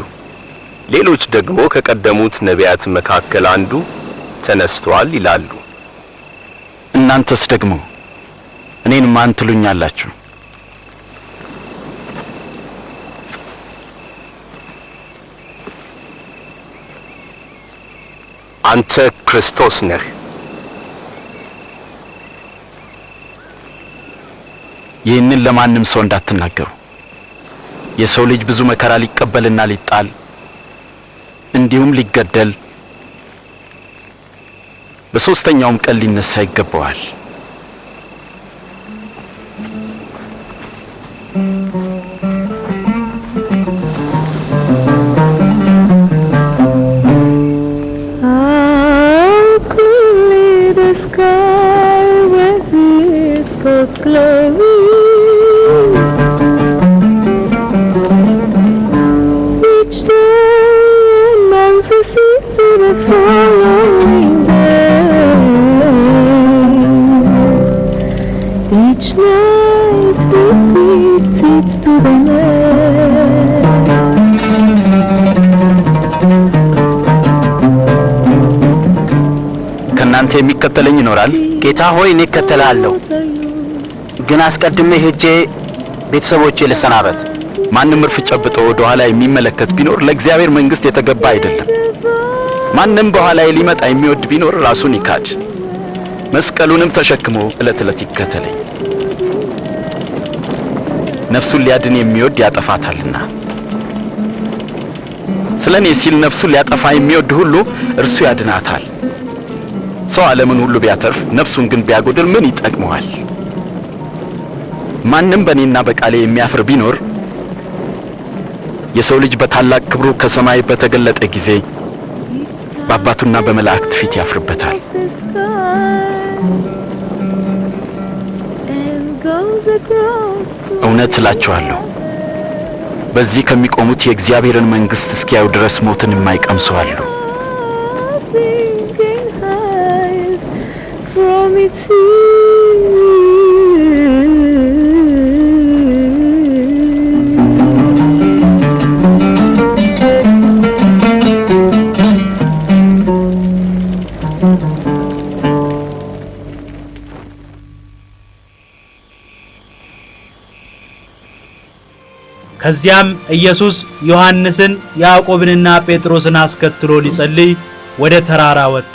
ሌሎች ደግሞ ከቀደሙት ነቢያት መካከል አንዱ ተነስቷል ይላሉ። እናንተስ ደግሞ እኔን ማን ትሉኛላችሁ? አንተ ክርስቶስ ነህ። ይህንን ለማንም ሰው እንዳትናገሩ። የሰው ልጅ ብዙ መከራ ሊቀበልና ሊጣል እንዲሁም ሊገደል በሶስተኛውም ቀን ሊነሳ ይገባዋል። ከናንተ የሚከተለኝ ይኖራል። ጌታ ሆይ እኔ እከተልሃለሁ፣ ግን አስቀድሜ ሄጄ ቤተሰቦቼ ልሰናበት። ማንም እርፍ ጨብጦ ወደ ኋላ የሚመለከት ቢኖር ለእግዚአብሔር መንግሥት የተገባ አይደለም። ማንም በኋላዬ ሊመጣ የሚወድ ቢኖር ራሱን ይካድ፣ መስቀሉንም ተሸክሞ ዕለት ዕለት ይከተለኝ። ነፍሱን ሊያድን የሚወድ ያጠፋታልና፣ ስለኔ ሲል ነፍሱን ሊያጠፋ የሚወድ ሁሉ እርሱ ያድናታል። ሰው ዓለምን ሁሉ ቢያተርፍ ነፍሱን ግን ቢያጎድል ምን ይጠቅመዋል? ማንም በእኔና በቃሌ የሚያፍር ቢኖር የሰው ልጅ በታላቅ ክብሩ ከሰማይ በተገለጠ ጊዜ በአባቱና በመላእክት ፊት ያፍርበታል። እውነት እላችኋለሁ በዚህ ከሚቆሙት የእግዚአብሔርን መንግሥት እስኪያዩ ድረስ ሞትን የማይቀምሱ አሉ። ከዚያም ኢየሱስ ዮሐንስን ያዕቆብንና ጴጥሮስን አስከትሎ ሊጸልይ ወደ ተራራ ወጣ።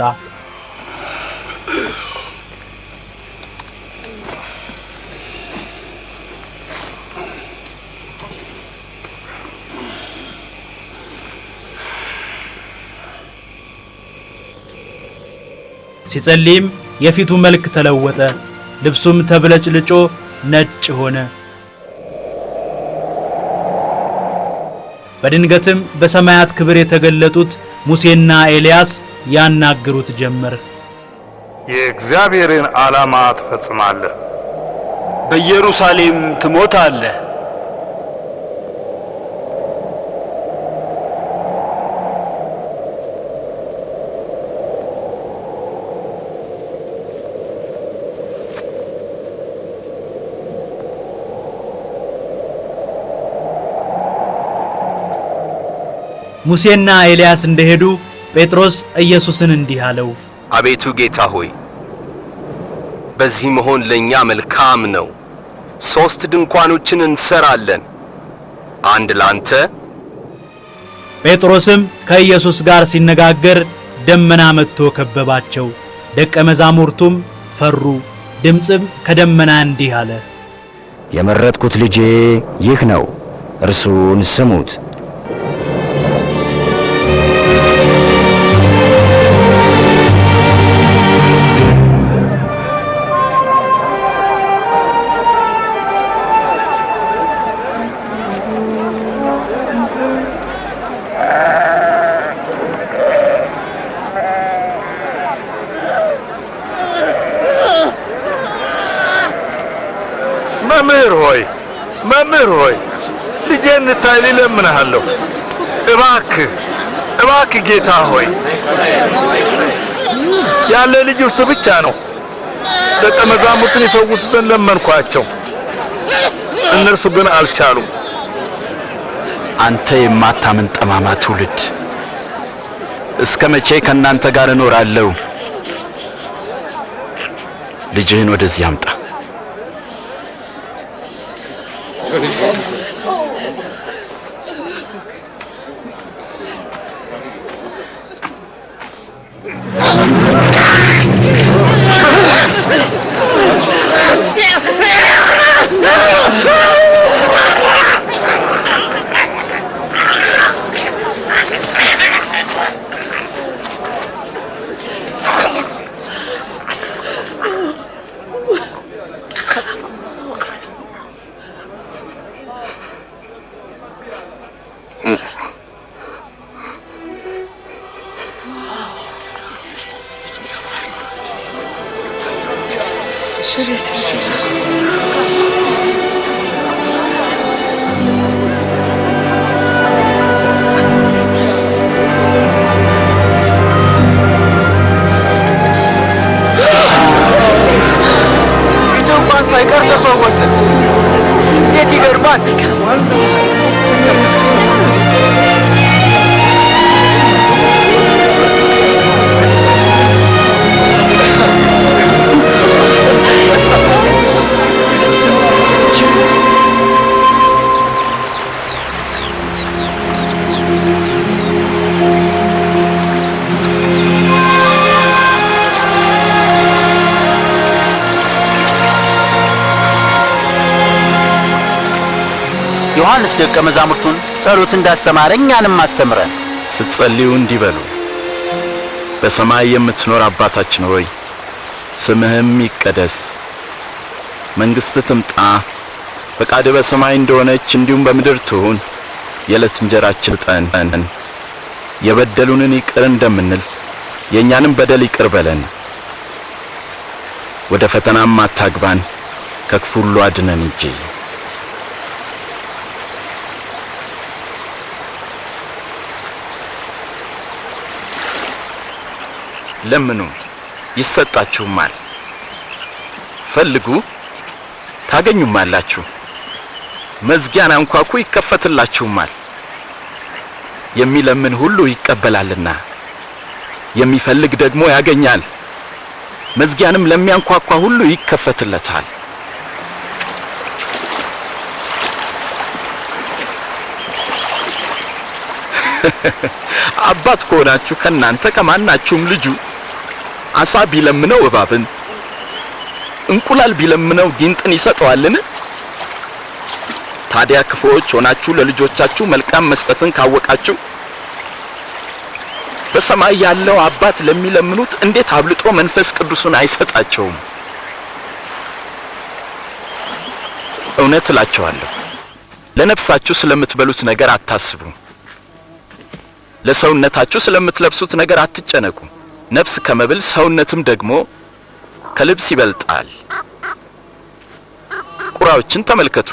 ሲጸልይም የፊቱ መልክ ተለወጠ፣ ልብሱም ተብለጭልጮ ነጭ ሆነ። በድንገትም በሰማያት ክብር የተገለጡት ሙሴና ኤልያስ ያናግሩት ጀመር። የእግዚአብሔርን ዓላማ ትፈጽማለህ፣ በኢየሩሳሌም ትሞታለህ። ሙሴና ኤልያስ እንደሄዱ ጴጥሮስ ኢየሱስን እንዲህ አለው፣ አቤቱ ጌታ ሆይ በዚህ መሆን ለኛ መልካም ነው። 3 ድንኳኖችን እንሰራለን፣ አንድ ላንተ። ጴጥሮስም ከኢየሱስ ጋር ሲነጋገር ደመና መጥቶ ከበባቸው። ደቀ መዛሙርቱም ፈሩ። ድምጽም ከደመና እንዲህ አለ፣ የመረጥኩት ልጄ ይህ ነው፣ እርሱን ስሙት። መምህር ሆይ ልጄን እንታይ ልለምንሃለሁ። እባክህ ጌታ ሆይ፣ ያለ ልጅ እርሱ ብቻ ነው። ደቀ መዛሙርቱን ይፈውሱ ዘንድ ለመንኳቸው፣ እነርሱ ግን አልቻሉም። አንተ የማታምን ጠማማ ትውልድ፣ እስከ መቼ ከናንተ ጋር እኖራለሁ? ልጅህን ወደዚህ አምጣ። ሳይቀር ተፈወሰ። እንዴት ይገርማል! ዮሐንስ ደቀ መዛሙርቱን ጸሎት እንዳስተማረ እኛንም አስተምረን። ስትጸልዩ እንዲህ በሉ፣ በሰማይ የምትኖር አባታችን ሆይ ስምህም ይቀደስ፣ መንግሥትህ ትምጣ፣ ፈቃድህ በሰማይ እንደሆነች እንዲሁም በምድር ትሁን። የዕለት እንጀራችንን ስጠን፣ የበደሉንን ይቅር እንደምንል የእኛንም በደል ይቅር በለን፣ ወደ ፈተናም አታግባን፣ ከክፉ ሁሉ አድነን እንጂ። ለምኑ ይሰጣችሁማል፣ ፈልጉ ታገኙማላችሁ፣ መዝጊያን አንኳኩ ይከፈትላችሁማል። የሚለምን ሁሉ ይቀበላልና የሚፈልግ ደግሞ ያገኛል፣ መዝጊያንም ለሚያንኳኳ ሁሉ ይከፈትለታል። አባት ከሆናችሁ ከናንተ ከማናችሁም ልጁ አሳ ቢለምነው እባብን፣ እንቁላል ቢለምነው ጊንጥን ይሰጠዋልን? ታዲያ ክፉዎች ሆናችሁ ለልጆቻችሁ መልካም መስጠትን ካወቃችሁ በሰማይ ያለው አባት ለሚለምኑት እንዴት አብልጦ መንፈስ ቅዱስን አይሰጣቸውም? እውነት እላችኋለሁ ለነፍሳችሁ ስለምትበሉት ነገር አታስቡ፣ ለሰውነታችሁ ስለምትለብሱት ነገር አትጨነቁ። ነፍስ ከመብል ሰውነትም ደግሞ ከልብስ ይበልጣል። ቁራዎችን ተመልከቱ፣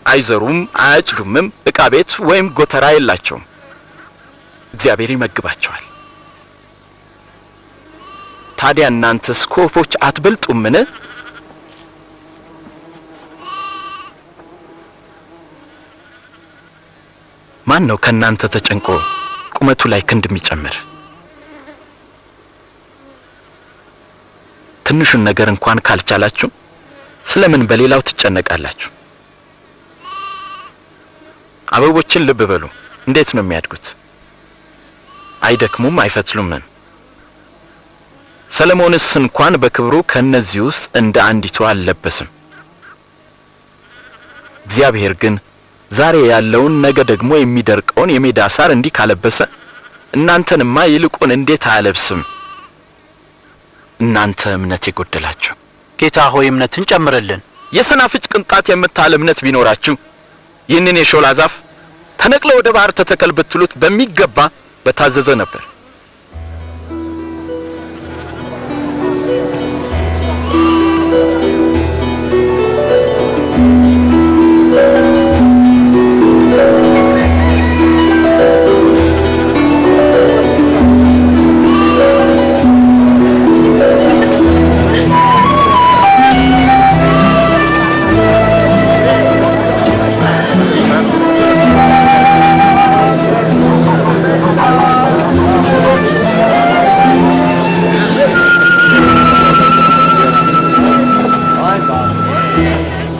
አይዘሩም አያጭዱምም፣ ዕቃ ቤት ወይም ጎተራ የላቸውም፣ እግዚአብሔር ይመግባቸዋል። ታዲያ እናንተስ ከወፎች አትበልጡምን? ማን ነው ከናንተ ተጨንቆ ቁመቱ ላይ ክንድ የሚጨምር? ትንሹን ነገር እንኳን ካልቻላችሁ ስለምን በሌላው ትጨነቃላችሁ? አበቦችን ልብ በሉ፣ እንዴት ነው የሚያድጉት? አይደክሙም አይፈትሉም። ሰለሞንስ እንኳን በክብሩ ከነዚህ ውስጥ እንደ አንዲቱ አልለበሰም። እግዚአብሔር ግን ዛሬ ያለውን ነገ ደግሞ የሚደርቀውን የሜዳ ሳር እንዲህ ካለበሰ እናንተንማ ይልቁን እንዴት አያለብስም? እናንተ እምነት የጎደላችሁ። ጌታ ሆይ እምነትን ጨምርልን። የሰናፍጭ ቅንጣት የምታህል እምነት ቢኖራችሁ ይህንን የሾላ ዛፍ ተነቅለ ወደ ባህር ተተከል ብትሉት በሚገባ በታዘዘ ነበር።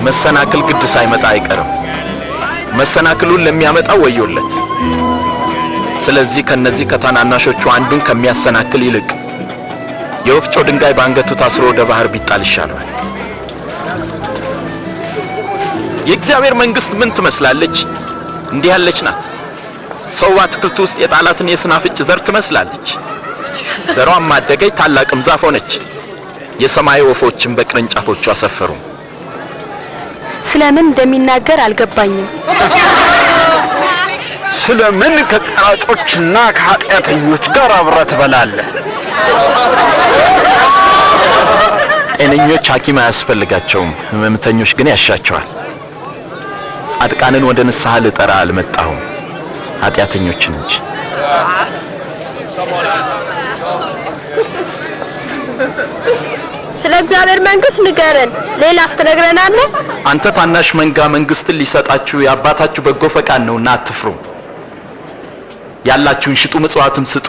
መሰናክል ግድ ሳይመጣ አይቀርም። መሰናክሉን ለሚያመጣው ወዮለት። ስለዚህ ከነዚህ ከታናናሾቹ አንዱን ከሚያሰናክል ይልቅ የወፍጮ ድንጋይ ባንገቱ ታስሮ ወደ ባህር ቢጣል ይሻላል። የእግዚአብሔር መንግስት ምን ትመስላለች? እንዲህ ያለች ናት። ሰው በአትክልቱ ውስጥ የጣላትን የሰናፍጭ ዘር ትመስላለች። ዘሯም አደገች፣ ታላቅም ዛፍ ሆነች። የሰማይ ወፎችን በቅርንጫፎቿ ሰፈሩ። ስለምን እንደሚናገር አልገባኝም። ስለምን ከቀራጮችና ከኃጢአተኞች ጋር አብረህ ትበላለህ? ጤነኞች ሐኪም አያስፈልጋቸውም፣ ህመምተኞች ግን ያሻቸዋል። ጻድቃንን ወደ ንስሐ ልጠራ አልመጣሁም፣ ኃጢአተኞችን እንጂ። ስለ እግዚአብሔር መንግስት ንገረን፣ ሌላስ ትነግረናለህ? አንተ ታናሽ መንጋ መንግስትን ሊሰጣችሁ የአባታችሁ በጎ ፈቃድ ነውና አትፍሩ። ያላችሁን ሽጡ፣ ምጽዋትም ስጡ።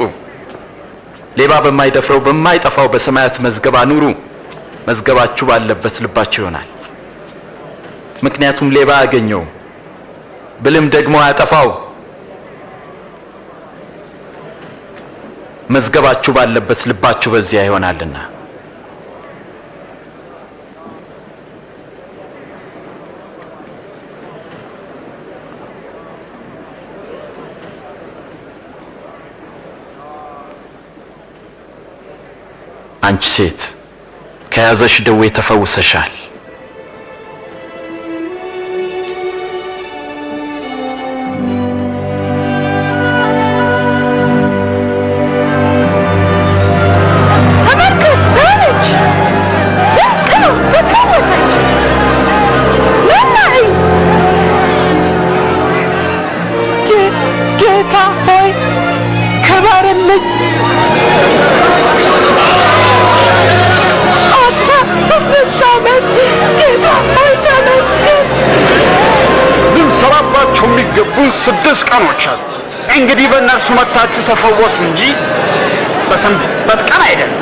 ሌባ በማይደፍረው በማይጠፋው በሰማያት መዝገብ አኑሩ። መዝገባችሁ ባለበት ልባችሁ ይሆናል። ምክንያቱም ሌባ ያገኘው ብልም ደግሞ አያጠፋው። መዝገባችሁ ባለበት ልባችሁ በዚያ ይሆናልና። አንቺ ሴት ከያዘሽ ደዌ ተፈውሰሻል። ተመልከት፣ ዳነች፣ ድንቅ ነው፣ ተፈወሰች። ለምን? ጌታ ሆይ ክበርልኝ። 18 ዓመት ጌታ ሆይ ተመስገን። ልንሰራባቸው የሚገቡ 6 ቀኖች አሉ። እንግዲህ በእነርሱ መታችሁ ተፈወሱ እንጂ በሰንበት ቀን አይደለም።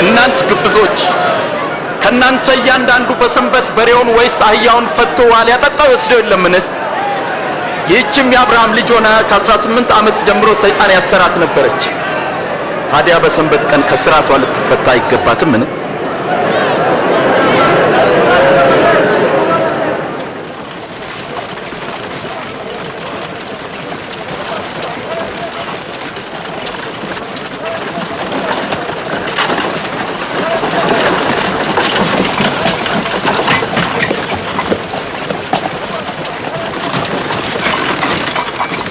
እናንተ ግብዞች፣ ከናንተ እያንዳንዱ በሰንበት በሬውን ወይስ አህያውን ፈቶ ውሃ ሊያጠጣው ይወስደው የለምን? ይህችም የአብርሃም ልጅ ሆና ከ18 ዓመት ጀምሮ ሰይጣን ያሰራት ነበረች። ታዲያ በሰንበት ቀን ከስራቷ ልትፈታ አይገባትምን?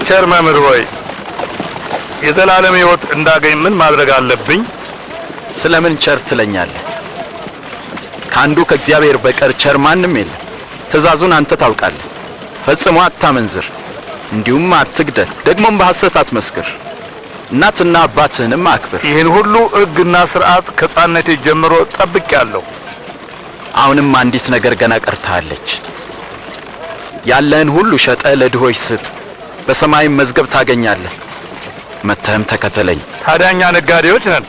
ቸር መምህር ሆይ የዘላለም ሕይወት እንዳገኝ ምን ማድረግ አለብኝ? ስለምን ቸር ትለኛለህ? ከአንዱ ከእግዚአብሔር በቀር ቸር ማንም የለም። ትእዛዙን አንተ ታውቃለህ። ፈጽሞ አታመንዝር፣ እንዲሁም አትግደል፣ ደግሞም በሐሰት አትመስክር፣ እናትና አባትህንም አክብር። ይህን ሁሉ ሕግና ሥርዓት ከሕፃንነቴ ጀምሮ ጠብቄአለሁ። አሁንም አንዲት ነገር ገና ቀርታለች። ያለህን ሁሉ ሸጠህ ለድሆች ስጥ፣ በሰማይም መዝገብ ታገኛለህ። መጥተህም ተከተለኝ። ታዲያ እኛ ነጋዴዎች ነን፣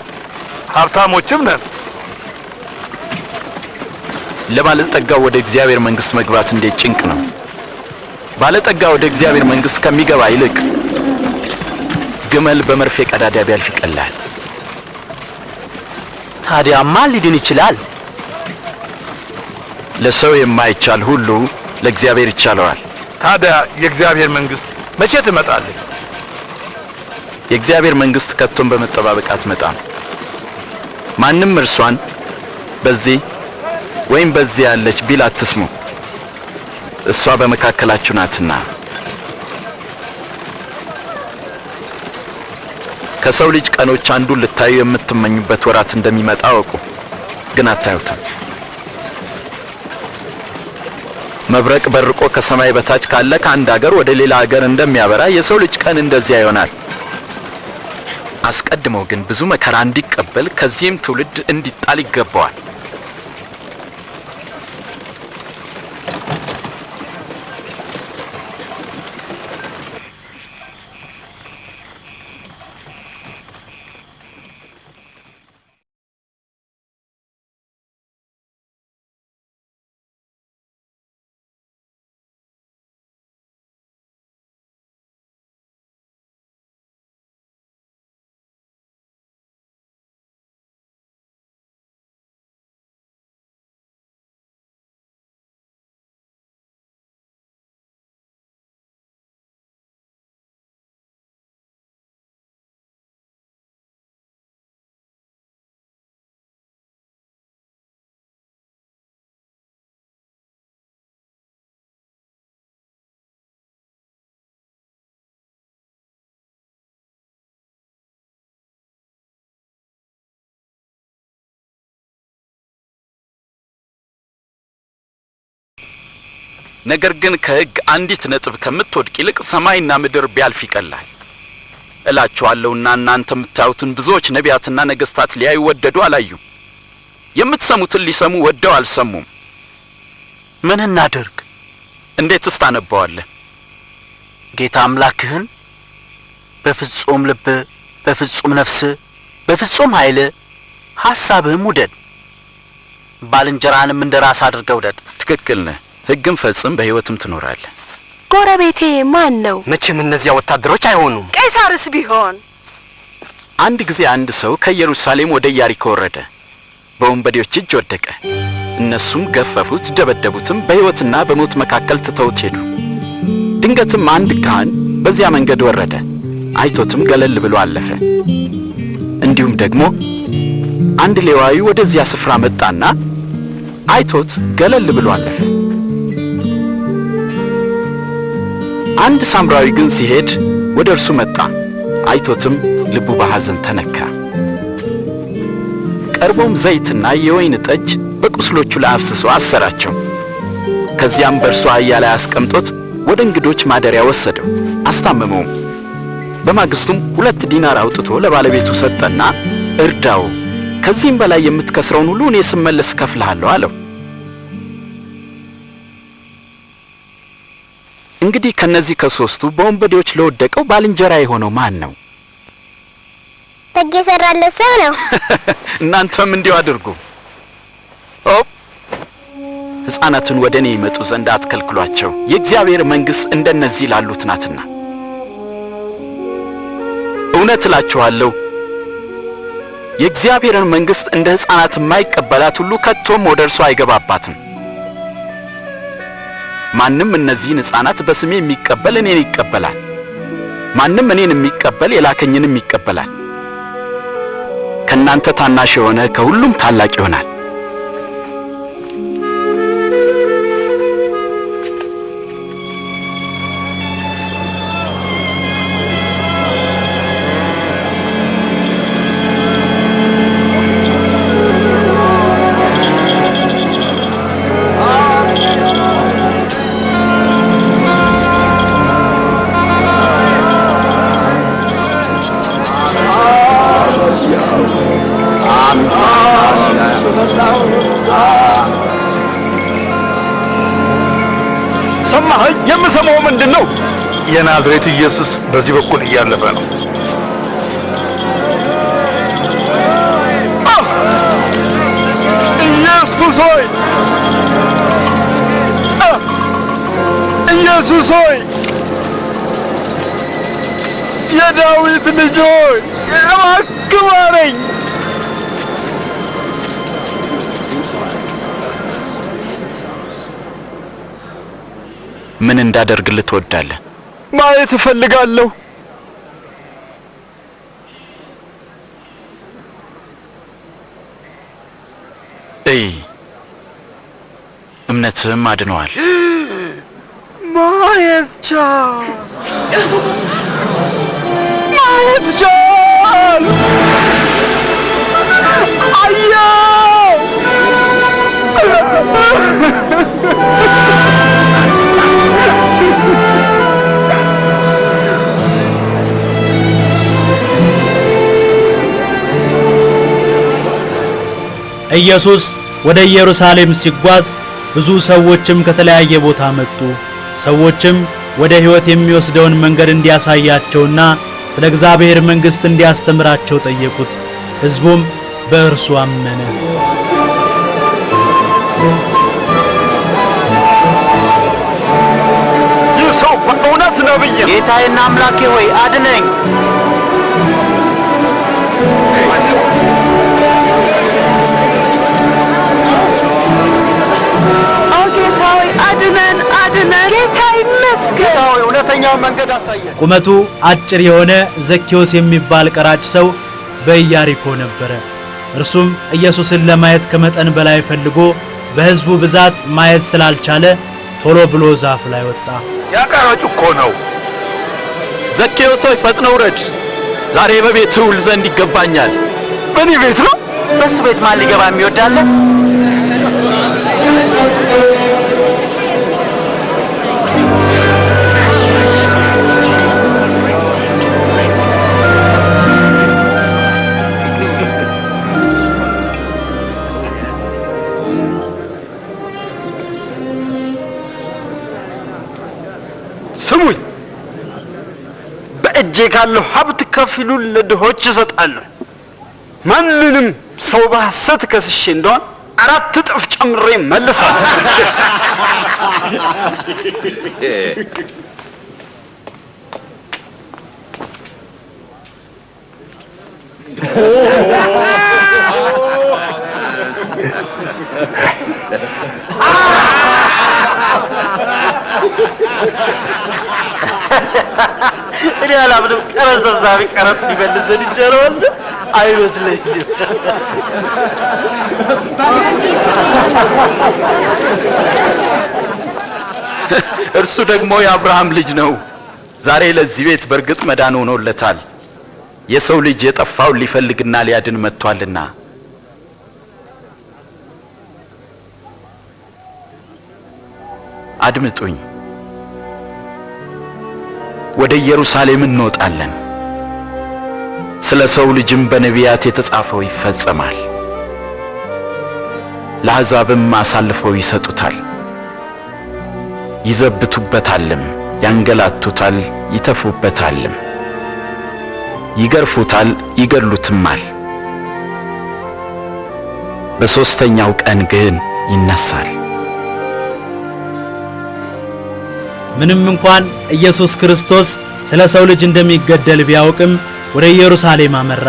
ሀብታሞችም ነን። ለባለጠጋው ወደ እግዚአብሔር መንግሥት መግባት እንዴት ጭንቅ ነው! ባለጠጋ ወደ እግዚአብሔር መንግሥት ከሚገባ ይልቅ ግመል በመርፌ ቀዳዳ ቢያልፍ ይቀላል። ታዲያ ማን ሊድን ይችላል? ለሰው የማይቻል ሁሉ ለእግዚአብሔር ይቻለዋል። ታዲያ የእግዚአብሔር መንግሥት መቼ ትመጣለች? የእግዚአብሔር መንግሥት ከቶም በመጠባበቅ አትመጣም። ማንም እርሷን በዚህ ወይም በዚህ ያለች ቢል አትስሙ፣ እሷ በመካከላችሁ ናትና። ከሰው ልጅ ቀኖች አንዱን ልታዩ የምትመኙበት ወራት እንደሚመጣ አወቁ፣ ግን አታዩትም። መብረቅ በርቆ ከሰማይ በታች ካለ ከአንድ አገር ወደ ሌላ አገር እንደሚያበራ የሰው ልጅ ቀን እንደዚያ ይሆናል። አስቀድሞ ግን ብዙ መከራ እንዲቀበል ከዚህም ትውልድ እንዲጣል ይገባዋል። ነገር ግን ከሕግ አንዲት ነጥብ ከምትወድቅ ይልቅ ሰማይና ምድር ቢያልፍ ይቀላል እላችኋለሁና እናንተ የምታዩትን ብዙዎች ነቢያትና ነገሥታት ሊያዩ ወደዱ አላዩም፣ የምትሰሙትን ሊሰሙ ወደው አልሰሙም። ምን እናድርግ? እንዴትስ ታነባዋለህ? ጌታ አምላክህን በፍጹም ልብ፣ በፍጹም ነፍስ፣ በፍጹም ኃይል ሐሳብህም ውደድ፣ ባልንጀራህንም እንደ ራስ አድርገህ ውደድ። ትክክል ነህ። ሕግም ፈጽም በሕይወትም ትኖራለህ። ጎረቤቴ ማን ነው? መቼም እነዚያ ወታደሮች አይሆኑም። ቄሳርስ ቢሆን? አንድ ጊዜ አንድ ሰው ከኢየሩሳሌም ወደ ኢያሪኮ ወረደ፣ በወንበዴዎች እጅ ወደቀ። እነሱም ገፈፉት፣ ደበደቡትም፣ በሕይወትና በሞት መካከል ትተውት ሄዱ። ድንገትም አንድ ካህን በዚያ መንገድ ወረደ፣ አይቶትም ገለል ብሎ አለፈ። እንዲሁም ደግሞ አንድ ሌዋዊ ወደዚያ ስፍራ መጣና አይቶት ገለል ብሎ አለፈ። አንድ ሳምራዊ ግን ሲሄድ ወደ እርሱ መጣ፣ አይቶትም ልቡ በሐዘን ተነካ። ቀርቦም ዘይትና የወይን ጠጅ በቁስሎቹ ላይ አፍስሶ አሰራቸው። ከዚያም በእርሱ አህያ ላይ አስቀምጦት ወደ እንግዶች ማደሪያ ወሰደው፣ አስታመመውም። በማግስቱም 2 ዲናር አውጥቶ ለባለቤቱ ሰጠና እርዳው፣ ከዚህም በላይ የምትከስረውን ሁሉ እኔ ስመለስ እከፍልሃለሁ አለው። እንግዲህ ከነዚህ ከሶስቱ በወንበዴዎች ለወደቀው ባልንጀራ የሆነው ማን ነው? ደግ የሰራለት ሰው ነው። እናንተም እንዲሁ አድርጉ። ሕፃናትን ወደ እኔ ይመጡ ዘንድ አትከልክሏቸው፣ የእግዚአብሔር መንግሥት እንደነዚህ ላሉት ናትና። እውነት እላችኋለሁ የእግዚአብሔርን መንግሥት እንደ ሕፃናት የማይቀበላት ሁሉ ከቶም ወደ እርሱ አይገባባትም። ማንም እነዚህን ሕፃናት በስሜ የሚቀበል እኔን ይቀበላል፣ ማንም እኔን የሚቀበል የላከኝንም ይቀበላል። ከእናንተ ታናሽ የሆነ ከሁሉም ታላቅ ይሆናል። ሰማኸኝ? የምሰማው ምንድን ነው? የናዝሬቱ ኢየሱስ በዚህ በኩል እያለፈ ነው። ኢየሱስ ሆይ! ኢየሱስ ሆይ! የዳዊት ልጅ ሆይ እባክህ ማረኝ! ምን እንዳደርግልህ ትወዳለህ? ማየት እፈልጋለሁ። እምነትህም አድነዋል። ማየት ቻል! ማየት ቻል! አየው! ኢየሱስ ወደ ኢየሩሳሌም ሲጓዝ ብዙ ሰዎችም ከተለያየ ቦታ መጡ። ሰዎችም ወደ ሕይወት የሚወስደውን መንገድ እንዲያሳያቸውና ስለ እግዚአብሔር መንግሥት እንዲያስተምራቸው ጠየቁት። ሕዝቡም በእርሱ አመነ። ይህ ሰው በእውነት ነቢይ ነው። ጌታዬና አምላኬ ሆይ አድነኝ። አድነን አድነን። ጌታ ይመስገን። ጌታ ሆይ እውነተኛውን መንገድ አሳየን። ቁመቱ አጭር የሆነ ዘኬዎስ የሚባል ቀራጭ ሰው በኢያሪኮ ነበረ። እርሱም ኢየሱስን ለማየት ከመጠን በላይ ፈልጎ በሕዝቡ ብዛት ማየት ስላልቻለ ቶሎ ብሎ ዛፍ ላይ ወጣ። ያ ቀራጩ እኮ ነው። ዘኬዎስ ሆይ ፈጥነህ ውረድ፣ ዛሬ በቤትህ ውል ዘንድ ይገባኛል። በእኔ ቤት ነው? በሱ ቤት ማን ሊገባ የሚወዳለ? ስሙኝ፣ በእጄ ካለው ሀብት ከፊሉን ለድሆች እሰጣለሁ። ማንንም ሰው በሐሰት ከስሼ እንደሆን 4 እጥፍ ጨምሬ መልሳለሁ። እኔ አላምንም። ቀረጥ ሰብሳቢ ቀረጥ ሊመልሰን ይችላል አይመስለኝም። እርሱ ደግሞ የአብርሃም ልጅ ነው። ዛሬ ለዚህ ቤት በእርግጥ መዳን ሆኖለታል። የሰው ልጅ የጠፋውን ሊፈልግና ሊያድን መጥቷልና። አድምጡኝ። ወደ ኢየሩሳሌም እንወጣለን፣ ስለ ሰው ልጅም በነቢያት የተጻፈው ይፈጸማል። ለአሕዛብም አሳልፈው ይሰጡታል፣ ይዘብቱበታልም፣ ያንገላቱታል፣ ይተፉበታልም፣ ይገርፉታል፣ ይገድሉትማል። በሦስተኛው ቀን ግን ይነሳል። ምንም እንኳን ኢየሱስ ክርስቶስ ስለ ሰው ልጅ እንደሚገደል ቢያውቅም ወደ ኢየሩሳሌም አመራ።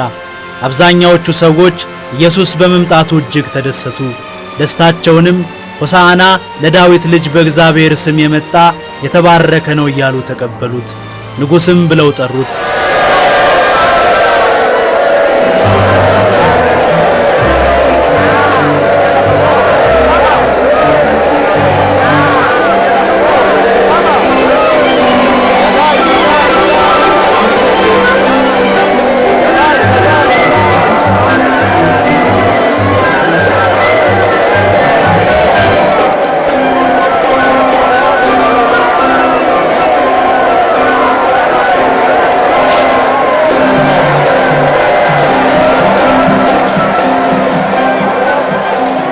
አብዛኛዎቹ ሰዎች ኢየሱስ በመምጣቱ እጅግ ተደሰቱ። ደስታቸውንም ሆሳዕና ለዳዊት ልጅ በእግዚአብሔር ስም የመጣ የተባረከ ነው እያሉ ተቀበሉት። ንጉሥም ብለው ጠሩት።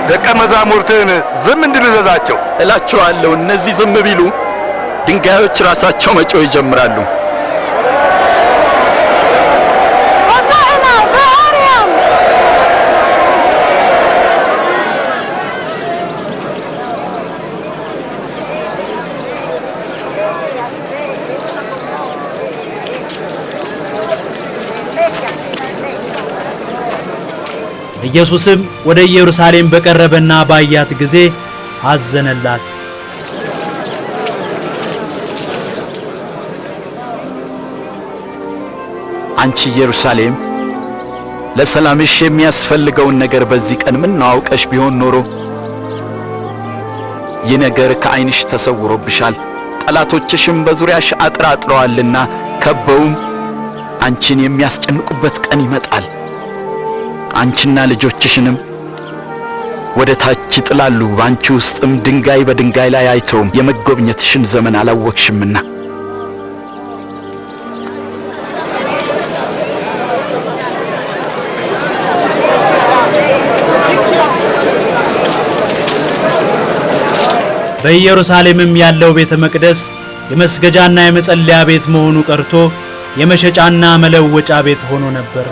ደቀ መዛሙርትን ዝም እንዲሉ እዘዛቸው እላችኋለሁ። እነዚህ ዝም ቢሉ ድንጋዮች ራሳቸው መጮህ ይጀምራሉ። ሆሳዕና በአርያም ኢየሱስም ወደ ኢየሩሳሌም በቀረበና ባያት ጊዜ አዘነላት። አንቺ ኢየሩሳሌም ለሰላምሽ የሚያስፈልገውን ነገር በዚህ ቀን ምን አውቀሽ ቢሆን ኖሮ! ይህ ነገር ከዓይንሽ ተሰውሮብሻል። ጠላቶችሽም በዙሪያሽ አጥራጥረዋልና ከበውም አንቺን የሚያስጨንቁበት ቀን ይመጣል። አንቺና ልጆችሽንም ወደ ታች ይጥላሉ። በአንቺ ውስጥም ድንጋይ በድንጋይ ላይ አይተውም። የመጎብኘትሽን ዘመን አላወቅሽምና። በኢየሩሳሌምም ያለው ቤተ መቅደስ የመስገጃና የመጸለያ ቤት መሆኑ ቀርቶ የመሸጫና መለወጫ ቤት ሆኖ ነበር።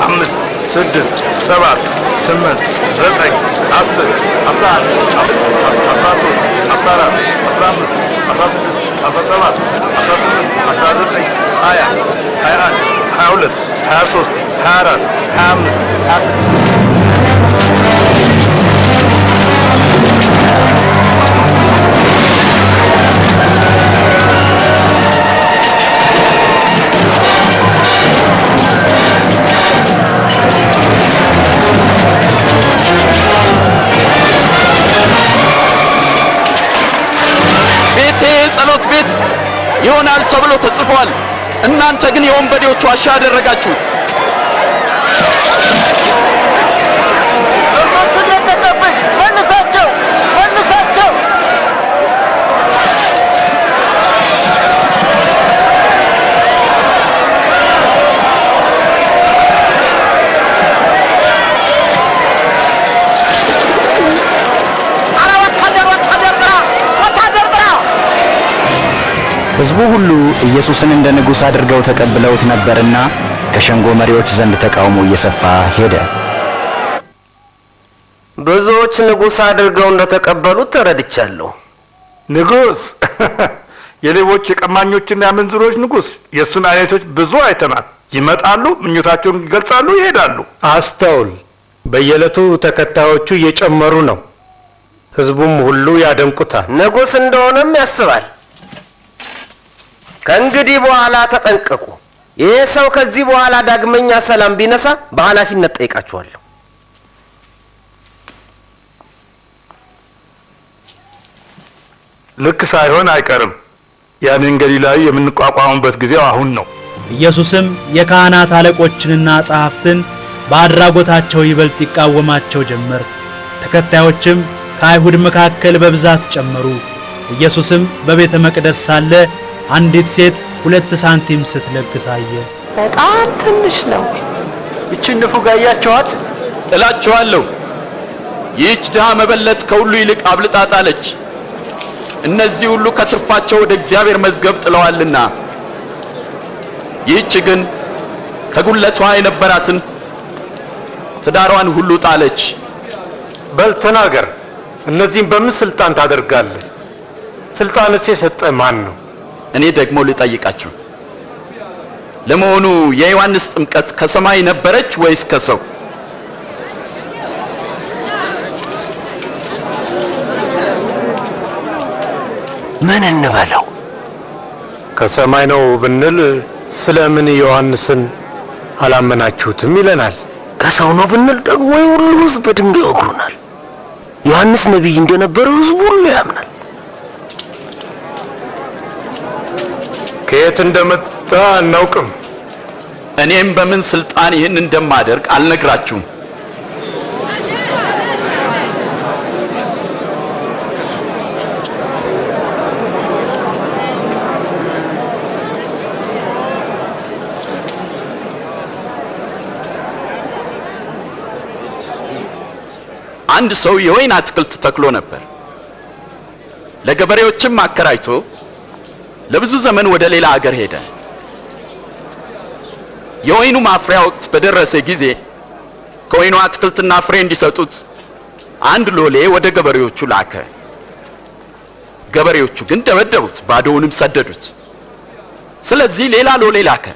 አምስት ስድስት ሰባት ስምንት ዘጠኝ 10 11 12 13 14 15 16 17 18 19 20 21 22 23 24 25 26 ጸሎት ቤት ይሆናል ተብሎ ተጽፏል። እናንተ ግን የወንበዴዎች ዋሻ አደረጋችሁት። መልሳቸው መልሳቸው! ሕዝቡ ሁሉ ኢየሱስን እንደ ንጉሥ አድርገው ተቀብለውት ነበርና ከሸንጎ መሪዎች ዘንድ ተቃውሞ እየሰፋ ሄደ። ብዙዎች ንጉሥ አድርገው እንደተቀበሉት ተረድቻለሁ። ንጉሥ የሌቦች የቀማኞችና የአመንዝሮች ንጉሥ። የእሱን አይነቶች ብዙ አይተናል። ይመጣሉ፣ ምኞታቸውን ይገልጻሉ፣ ይሄዳሉ። አስተውል። በየዕለቱ ተከታዮቹ እየጨመሩ ነው። ሕዝቡም ሁሉ ያደንቁታል። ንጉሥ እንደሆነም ያስባል። ከእንግዲህ በኋላ ተጠንቀቁ። ይህ ሰው ከዚህ በኋላ ዳግመኛ ሰላም ቢነሳ በኃላፊነት ጠይቃችኋለሁ። ልክ ሳይሆን አይቀርም። ያንን ገሊላዊ የምንቋቋምበት ጊዜው አሁን ነው። ኢየሱስም የካህናት አለቆችንና ጸሐፍትን በአድራጎታቸው ይበልጥ ይቃወማቸው ጀመር። ተከታዮችም ከአይሁድ መካከል በብዛት ጨመሩ። ኢየሱስም በቤተ መቅደስ ሳለ አንዲት ሴት 2 ሳንቲም ስትለግስ አየ። በጣም ትንሽ ነው። እቺን ንፉግ አያችኋት? እላችኋለሁ ይህች ድሃ መበለት ከሁሉ ይልቅ አብልጣ ጣለች። እነዚህ ሁሉ ከትርፋቸው ወደ እግዚአብሔር መዝገብ ጥለዋልና፣ ይህች ግን ከጉለቷ የነበራትን ትዳሯን ሁሉ ጣለች። በል ተናገር። እነዚህም በምን ስልጣን ታደርጋለህ? ስልጣንስ የሰጠ ማን ነው? እኔ ደግሞ ልጠይቃችሁ፣ ለመሆኑ የዮሐንስ ጥምቀት ከሰማይ ነበረች ወይስ ከሰው? ምን እንበለው? ከሰማይ ነው ብንል ስለምን ዮሐንስን አላመናችሁትም ይለናል። ከሰው ነው ብንል ደግሞ የሁሉ ሕዝብ በድንጋይ ይወግሩናል። ዮሐንስ ነቢይ እንደነበረ ሕዝቡ ሁሉ ያምናል። ከየት እንደመጣ አናውቅም። እኔም በምን ስልጣን ይህን እንደማደርግ አልነግራችሁም። አንድ ሰው የወይን አትክልት ተክሎ ነበር። ለገበሬዎችም አከራይቶ ለብዙ ዘመን ወደ ሌላ አገር ሄደ። የወይኑ ማፍሪያ ወቅት በደረሰ ጊዜ ከወይኑ አትክልትና ፍሬ እንዲሰጡት አንድ ሎሌ ወደ ገበሬዎቹ ላከ። ገበሬዎቹ ግን ደበደቡት፣ ባዶውንም ሰደዱት። ስለዚህ ሌላ ሎሌ ላከ።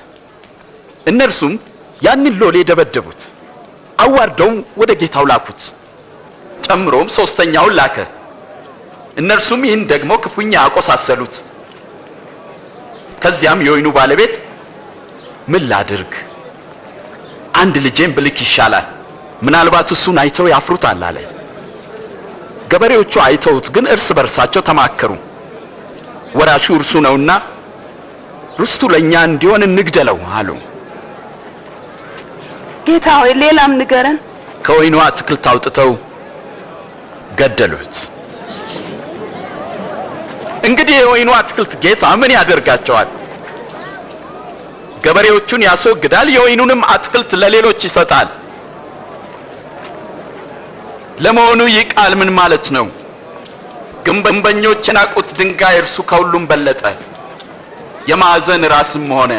እነርሱም ያንን ሎሌ ደበደቡት፣ አዋርደውም ወደ ጌታው ላኩት። ጨምሮም ሶስተኛውን ላከ። እነርሱም ይህን ደግሞ ክፉኛ አቆሳሰሉት። ከዚያም የወይኑ ባለቤት ምን ላድርግ? አንድ ልጄን ብልክ ይሻላል፣ ምናልባት እሱን አይተው ያፍሩታል አለ። ገበሬዎቹ አይተውት ግን እርስ በርሳቸው ተማከሩ። ወራሹ እርሱ ነውና ርስቱ ለኛ እንዲሆን እንግደለው አሉ። ጌታ ሆይ ሌላም ንገረን። ከወይኑ አትክልት አውጥተው ገደሉት። እንግዲህ የወይኑ አትክልት ጌታ ምን ያደርጋቸዋል? ገበሬዎቹን ያስወግዳል፣ የወይኑንም አትክልት ለሌሎች ይሰጣል። ለመሆኑ ይህ ቃል ምን ማለት ነው? ግንበኞች የናቁት ድንጋይ እርሱ ከሁሉም በለጠ፣ የማዕዘን ራስም ሆነ።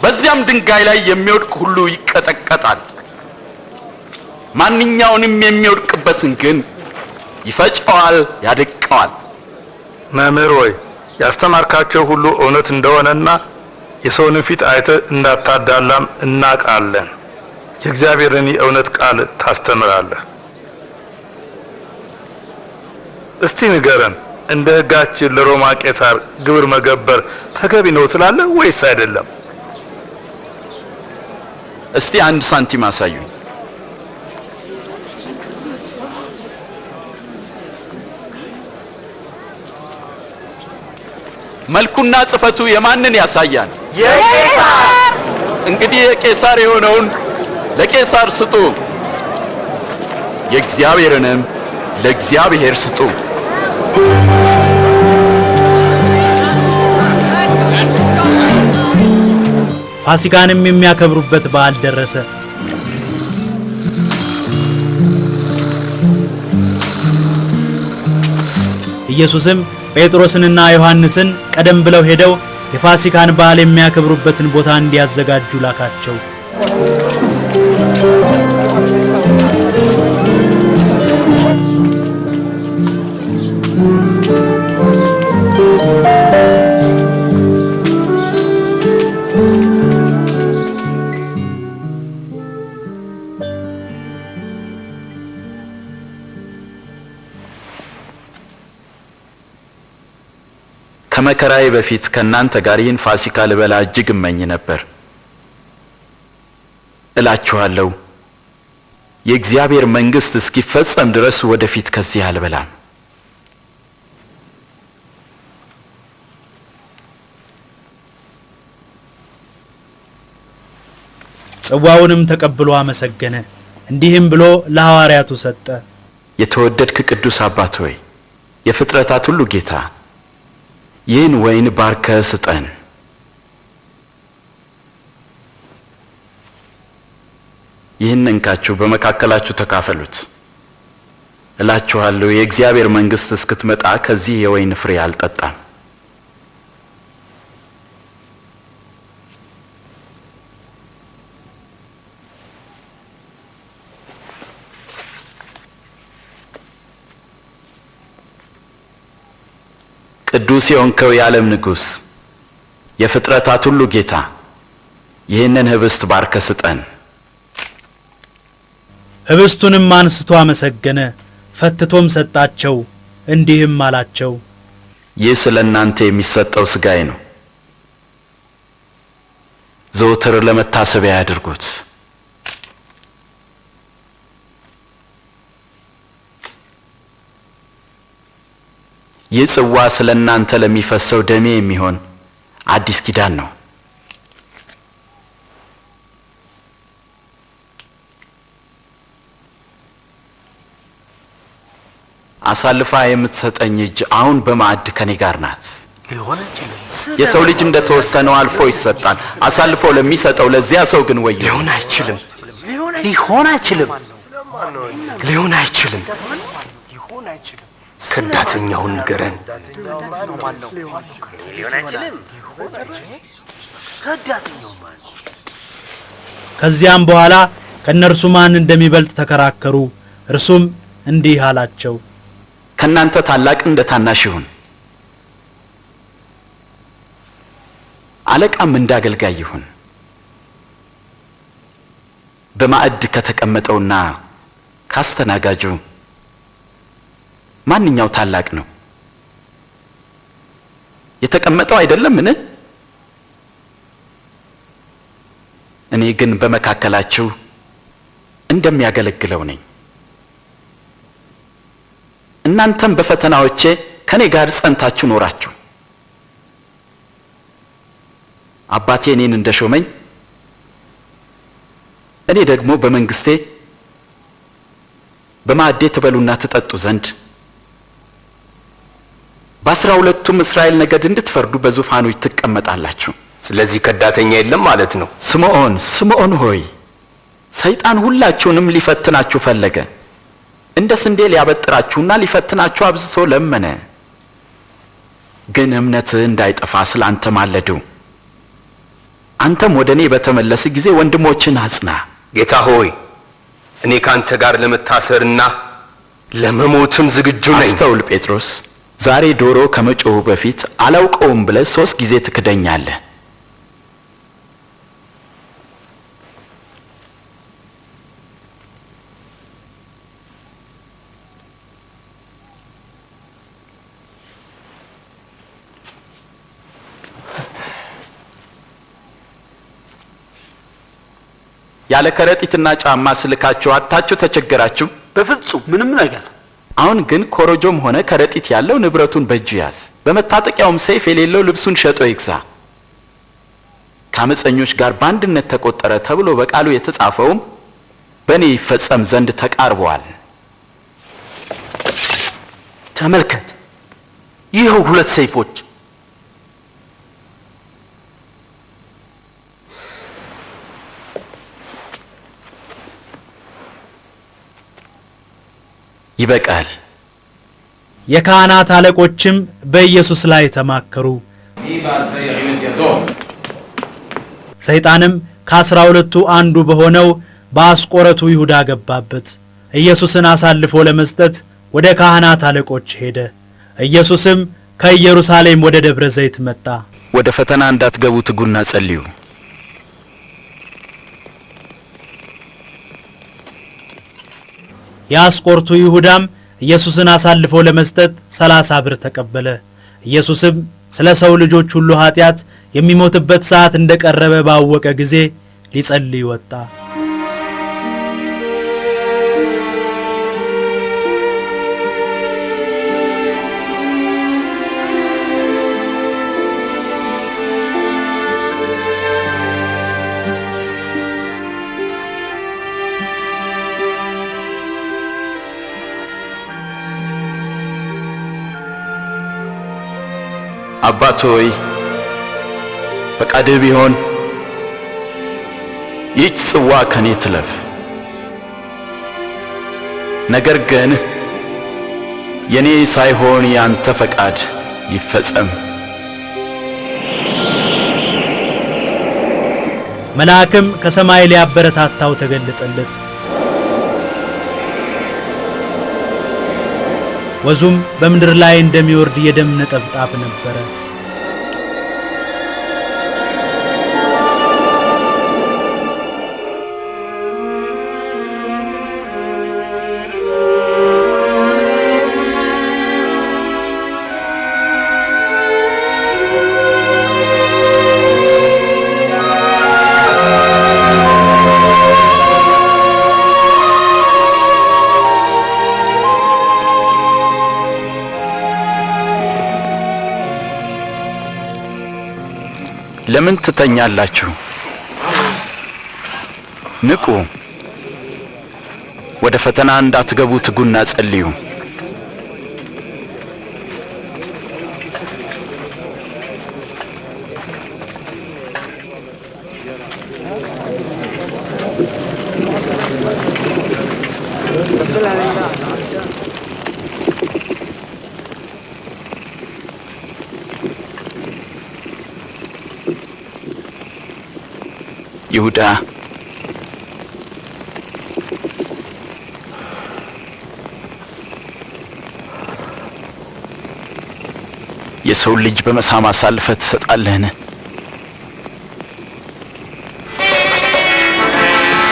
በዚያም ድንጋይ ላይ የሚወድቅ ሁሉ ይቀጠቀጣል፣ ማንኛውንም የሚወድቅበትን ግን ይፈጨዋል፣ ያደቀዋል። መምህር ሆይ ያስተማርካቸው ሁሉ እውነት እንደሆነና የሰውን ፊት አይተህ እንዳታዳላም እናውቃለን። የእግዚአብሔርን የእውነት ቃል ታስተምራለህ። እስቲ ንገረን፣ እንደ ሕጋችን ለሮማ ቄሳር ግብር መገበር ተገቢ ነው ትላለህ ወይስ አይደለም? እስቲ አንድ ሳንቲም አሳዩኝ። መልኩና ጽፈቱ የማንን ያሳያል? የቄሳር። እንግዲህ የቄሳር የሆነውን ለቄሳር ስጡ፣ የእግዚአብሔርንም ለእግዚአብሔር ስጡ። ፋሲካንም የሚያከብሩበት በዓል ደረሰ። ኢየሱስም ጴጥሮስንና ዮሐንስን ቀደም ብለው ሄደው የፋሲካን በዓል የሚያከብሩበትን ቦታ እንዲያዘጋጁ ላካቸው። ከመከራዬ በፊት ከእናንተ ጋር ይህን ፋሲካ ልበላ እጅግ እመኝ ነበር። እላችኋለሁ የእግዚአብሔር መንግሥት እስኪፈጸም ድረስ ወደፊት ከዚህ አልበላም። ጽዋውንም ተቀብሎ አመሰገነ፣ እንዲህም ብሎ ለሐዋርያቱ ሰጠ። የተወደድክ ቅዱስ አባት ሆይ፣ የፍጥረታት ሁሉ ጌታ፣ ይህን ወይን ባርከ ስጠን። ይህን እንካችሁ በመካከላችሁ ተካፈሉት። እላችኋለሁ የእግዚአብሔር መንግሥት እስክትመጣ ከዚህ የወይን ፍሬ አልጠጣም። ቅዱስ የሆንከው የዓለም ንጉሥ፣ የፍጥረታት ሁሉ ጌታ፣ ይህንን ህብስት ባርከ ስጠን። ህብስቱንም አንስቶ አመሰገነ፣ ፈትቶም ሰጣቸው፣ እንዲህም አላቸው፣ ይህ ስለ እናንተ የሚሰጠው ሥጋዬ ነው። ዘወትር ለመታሰቢያ ያድርጉት። ይህ ጽዋ ስለ እናንተ ለሚፈሰው ደሜ የሚሆን አዲስ ኪዳን ነው። አሳልፋ የምትሰጠኝ እጅ አሁን በማዕድ ከኔ ጋር ናት። የሰው ልጅ እንደተወሰነው አልፎ ይሰጣል። አሳልፎ ለሚሰጠው ለዚያ ሰው ግን ወዮ። ሊሆን አይችልም። ሊሆን አይችልም። ከዳተኛውን ንገረን። ሊሆን አይችልም። ከዳተኛው ማን? ከዚያም በኋላ ከነርሱ ማን እንደሚበልጥ ተከራከሩ። እርሱም እንዲህ አላቸው፣ ከናንተ ታላቅ እንደ ታናሽ ይሁን፣ አለቃም እንደ አገልጋይ ይሁን። በማዕድ ከተቀመጠውና ካስተናጋጁ ማንኛው ታላቅ ነው? የተቀመጠው አይደለምን? እኔ ግን በመካከላችሁ እንደሚያገለግለው ነኝ። እናንተም በፈተናዎቼ ከኔ ጋር ጸንታችሁ ኖራችሁ አባቴ እኔን እንደሾመኝ እኔ ደግሞ በመንግስቴ በማዕዴ ትበሉና ትጠጡ ዘንድ በ12ቱም እስራኤል ነገድ እንድትፈርዱ በዙፋኖች ትቀመጣላችሁ። ስለዚህ ከዳተኛ የለም ማለት ነው። ስምዖን ሆይ ሰይጣን ሁላችሁንም ሊፈትናችሁ ፈለገ፣ እንደ ስንዴ ሊያበጥራችሁና ሊፈትናችሁ አብዝቶ ለመነ። ግን እምነትህ እንዳይጠፋ ስላንተ ማለዱ። አንተም ወደ እኔ በተመለስ ጊዜ ወንድሞችን አጽና። ጌታ ሆይ እኔ ካንተ ጋር ለመታሰርና ለመሞትም ዝግጁ ነኝ። አስተውል ጴጥሮስ፣ ዛሬ ዶሮ ከመጮሁ በፊት አላውቀውም ብለህ 3 ጊዜ ትክደኛለህ። ያለ ከረጢትና ጫማ ስልካችሁ አጣችሁ ተቸገራችሁ? በፍጹም ምንም ነገር። አሁን ግን ኮረጆም ሆነ ከረጢት ያለው ንብረቱን በእጁ ያዝ፣ በመታጠቂያውም ሰይፍ የሌለው ልብሱን ሸጦ ይግዛ። ከአመፀኞች ጋር በአንድነት ተቆጠረ ተብሎ በቃሉ የተጻፈውም በእኔ ይፈጸም ዘንድ ተቃርቧል። ተመልከት፣ ይኸው 2 ሰይፎች። ይበቃል። የካህናት አለቆችም በኢየሱስ ላይ ተማከሩ። ሰይጣንም ከ12ቱ አንዱ በሆነው በአስቆረቱ ይሁዳ ገባበት። ኢየሱስን አሳልፎ ለመስጠት ወደ ካህናት አለቆች ሄደ። ኢየሱስም ከኢየሩሳሌም ወደ ደብረ ዘይት መጣ። ወደ ፈተና እንዳትገቡ ትጉና ጸልዩ። የአስቆርቱ ይሁዳም ኢየሱስን አሳልፎ ለመስጠት 30 ብር ተቀበለ። ኢየሱስም ስለ ሰው ልጆች ሁሉ ኃጢአት የሚሞትበት ሰዓት እንደቀረበ ባወቀ ጊዜ ሊጸልይ ወጣ። አባት ሆይ ፈቃድህ ቢሆን ይህች ጽዋ ከኔ ትለፍ፣ ነገር ግን የኔ ሳይሆን ያንተ ፈቃድ ይፈጸም። መልአክም ከሰማይ ሊያበረታታው ተገለጠለት። ወዙም በምድር ላይ እንደሚወርድ የደም ነጠብጣብ ነበረ። ለምን ትተኛላችሁ? ንቁ፣ ወደ ፈተና እንዳትገቡ ትጉና ጸልዩ። ይሁዳ የሰው ልጅ በመሳም አሳልፈህ ትሰጣለህን?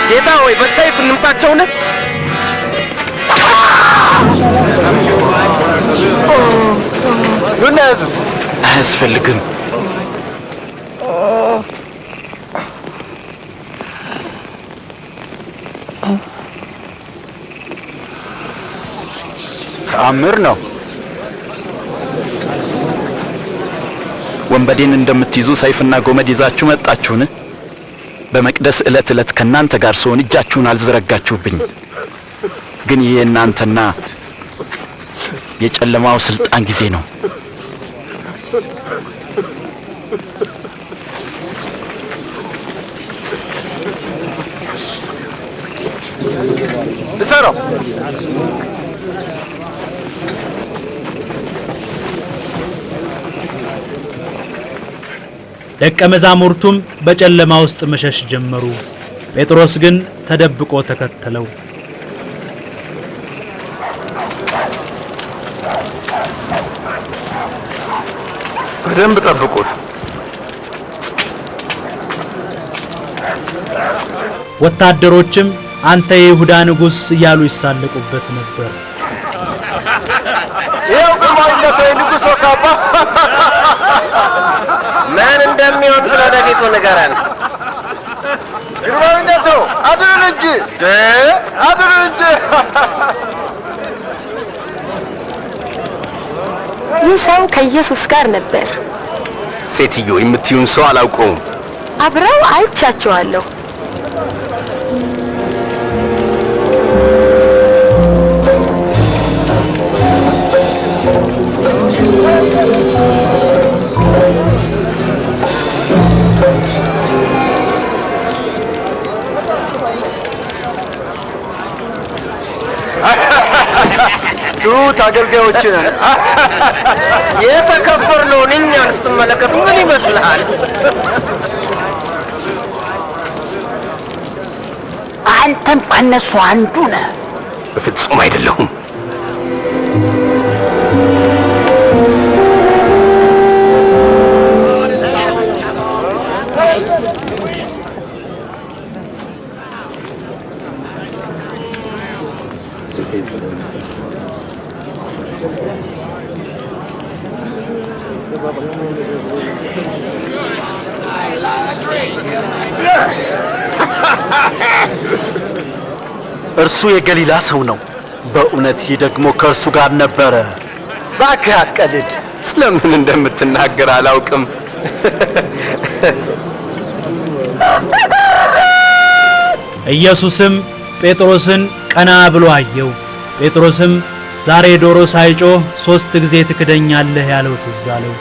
ጌታ ሆይ በሰይፍ እንምታቸውን። ምን ያዙት? አያስፈልግም። ተአምር ነው። ወንበዴን እንደምትይዙ ሰይፍና ጎመድ ይዛችሁ መጣችሁን? በመቅደስ ዕለት ዕለት ከናንተ ጋር ስሆን እጃችሁን አልዘረጋችሁብኝ። ግን ይህ እናንተና የጨለማው ስልጣን ጊዜ ነው። እሰረው። ደቀ መዛሙርቱም በጨለማ ውስጥ መሸሽ ጀመሩ። ጴጥሮስ ግን ተደብቆ ተከተለው። በደንብ ጠብቁት። ወታደሮችም አንተ የይሁዳ ንጉሥ እያሉ ይሳለቁበት ነበር። ይኸው ግርማዊነቱ የንጉሥ ካባ ምን እንደሚሆን ስለ ወደፊቱ ንገረን። ግርማዊነቱ አድን እንጂ አድን እንጂ። ይህ ሰው ከኢየሱስ ጋር ነበር። ሴትዮ የምትዩን ሰው አላውቀውም። አብረው አይቻቸዋለሁ። ትሁት አገልጋዮች ነን። የተከበርነውን እኛን ስትመለከት ምን ይመስልሃል? አንተም ከነሱ አንዱ ነህ። በፍጹም አይደለሁም። እርሱ የገሊላ ሰው ነው። በእውነት ይህ ደግሞ ከእርሱ ጋር ነበረ። እባክህ አትቀልድ። ስለምን እንደምትናገር አላውቅም። ኢየሱስም ጴጥሮስን ቀና ብሎ አየው። ጴጥሮስም ዛሬ ዶሮ ሳይጮህ 3 ጊዜ ትክደኛለህ ያለው ትዝ አለው።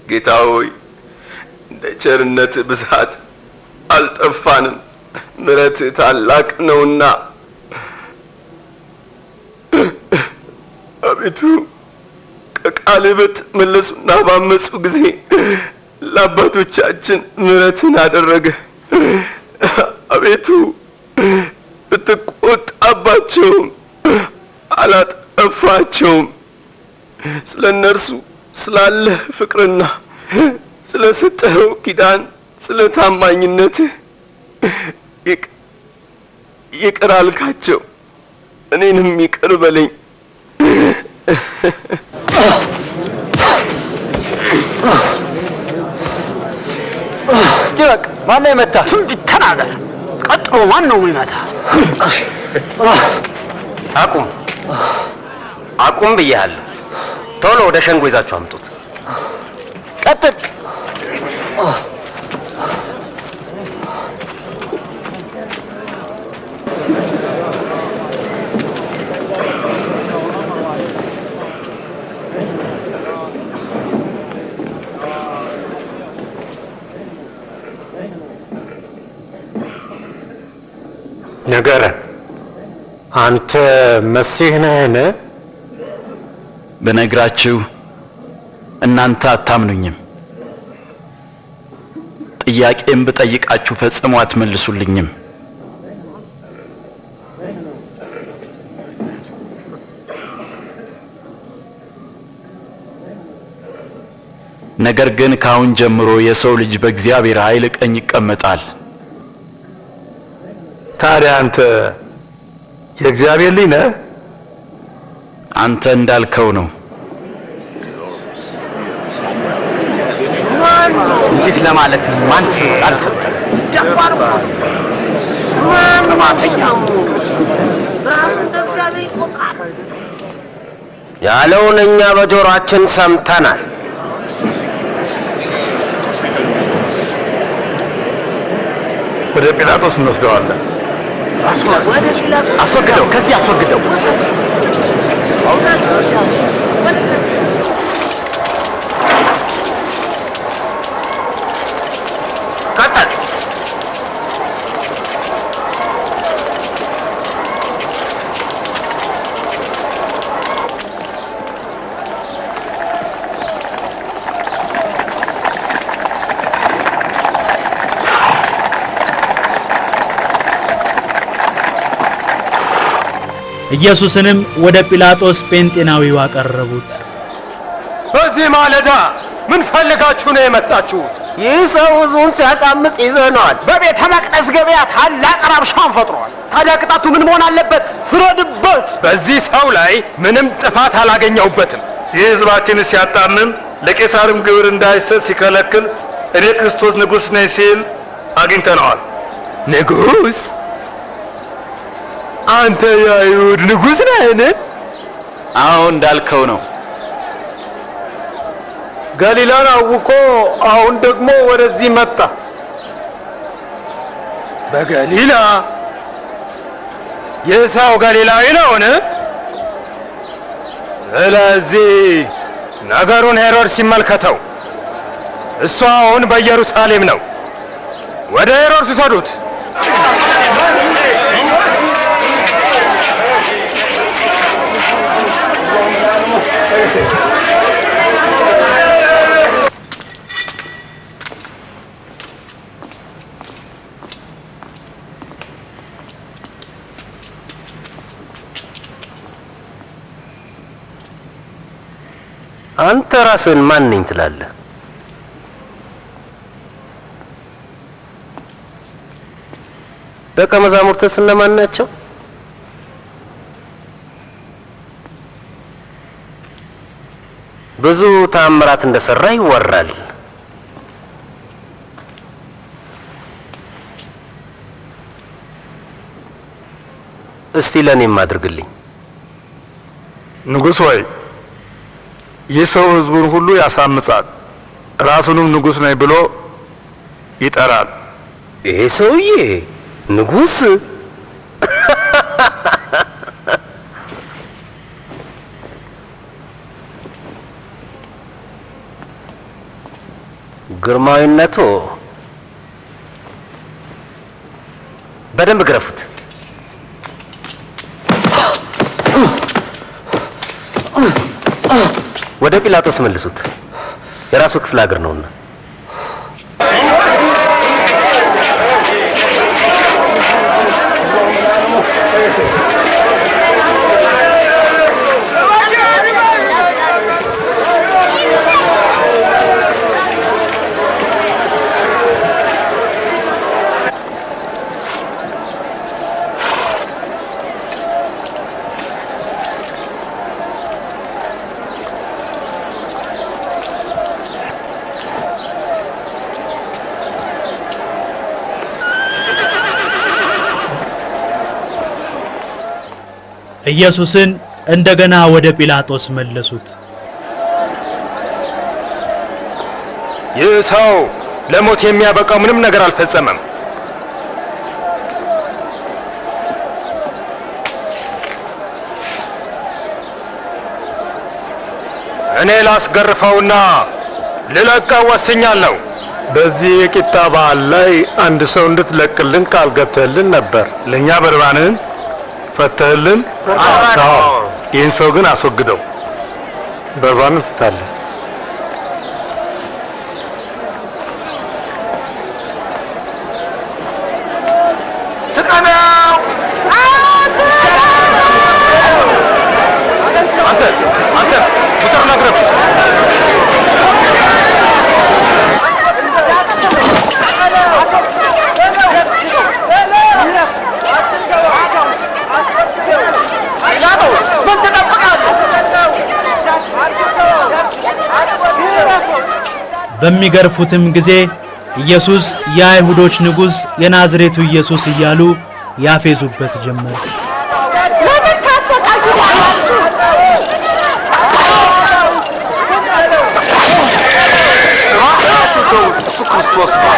ጌታ ሆይ እንደ ቸርነት ብዛት አልጠፋንም፣ ምሕረት ታላቅ ነውና። አቤቱ ከቃልህ በተመለሱና ባመፁ ጊዜ ለአባቶቻችን ምሕረትን አደረገ። አቤቱ ብትቆጣባቸውም አላጠፋቸውም። ስለ እነርሱ ስላለህ ፍቅርና ስለ ሰጠኸው ኪዳን ስለ ታማኝነትህ ይቅር አልካቸው። እኔንም ይቅር በለኝ። እስቲ በቃ ማነው የመታ? ትንቢት ተናገር። ቀጥሎ ማን ነው የሚመታ? አቁም አቁም ብያለሁ። ቶሎ ወደ ሸንጎ ይዛችሁ አምጡት። ቀጥል። ንገረን፣ አንተ መሲህ ነህን? ብነግራችሁ እናንተ አታምኑኝም። ጥያቄም ብጠይቃችሁ ፈጽሞ አትመልሱልኝም። ነገር ግን ካሁን ጀምሮ የሰው ልጅ በእግዚአብሔር ኃይል ቀኝ ይቀመጣል። ታዲያ አንተ የእግዚአብሔር ልጅ ነህ? አንተ እንዳልከው ነው። እንዲህ ለማለት ማን ስልጣን ሰጠ? ያለውን እኛ በጆሮአችን ሰምተናል። ወደ ጲላጦስ እንወስደዋለን። አስወግደው፣ ከዚህ አስወግደው። ቀጥል። ኢየሱስንም ወደ ጲላጦስ ጴንጤናዊው አቀረቡት። በዚህ ማለዳ ምን ፈልጋችሁ ነው የመጣችሁት? ይህ ሰው ሕዝቡን ሲያሳምጽ ይዘነዋል። በቤተ መቅደስ ገበያ ታላቅ ረብሻን ፈጥሯል። ታዲያ ቅጣቱ ምን መሆን አለበት? ፍረድበት። በዚህ ሰው ላይ ምንም ጥፋት አላገኘሁበትም። ይህ ሕዝባችንን ሲያጣምም ለቄሳርም ግብር እንዳይሰጥ ሲከለክል እኔ ክርስቶስ ንጉሥ ነኝ ሲል አግኝተነዋል። ንጉሥ? አንተ የአይሁድ ንጉሥ ነህን? አዎ እንዳልከው ነው። ገሊላን አውቆ አሁን ደግሞ ወደዚህ መጣ። በገሊላ? ይህ ሰው ገሊላዊ ነውን? ስለዚህ ነገሩን ሄሮድስ ሲመልከተው፣ እሱ አሁን በኢየሩሳሌም ነው። ወደ ሄሮድስ ውሰዱት። አንተ ራስህን ማን ነኝ ትላለህ? ደቀ መዛሙርትስ እነማን ናቸው? ብዙ ተአምራት እንደሰራ ይወራል። እስቲ ለኔም አድርግልኝ። ንጉሥ ሆይ፣ ይህ ሰው ሕዝቡን ሁሉ ያሳምጻል፣ ራሱንም ንጉሥ ነኝ ብሎ ይጠራል። ይሄ ሰውዬ ንጉሥ? ግርማዊነቱ በደንብ ግረፉት። ወደ ጲላጦስ መልሱት። የራሱ ክፍለ ሀገር ነውና። ኢየሱስን እንደገና ወደ ጲላጦስ መለሱት። ይህ ሰው ለሞት የሚያበቃው ምንም ነገር አልፈጸመም። እኔ ላስገርፈውና ልለቀው ወስኛለሁ። በዚህ የቂጣ በዓል ላይ አንድ ሰው እንድትለቅልን ቃል ገብተህልን ነበር። ለኛ በርባንን ፈተህልን? አዎ። ይህን ሰው ግን አስወግደው። በርባንን ፍታለን። በሚገርፉትም ጊዜ ኢየሱስ የአይሁዶች ንጉሥ የናዝሬቱ ኢየሱስ እያሉ ያፌዙበት ጀመር። ለምን ታሰቃዩኛላችሁ? እሱ ክርስቶስ ነው።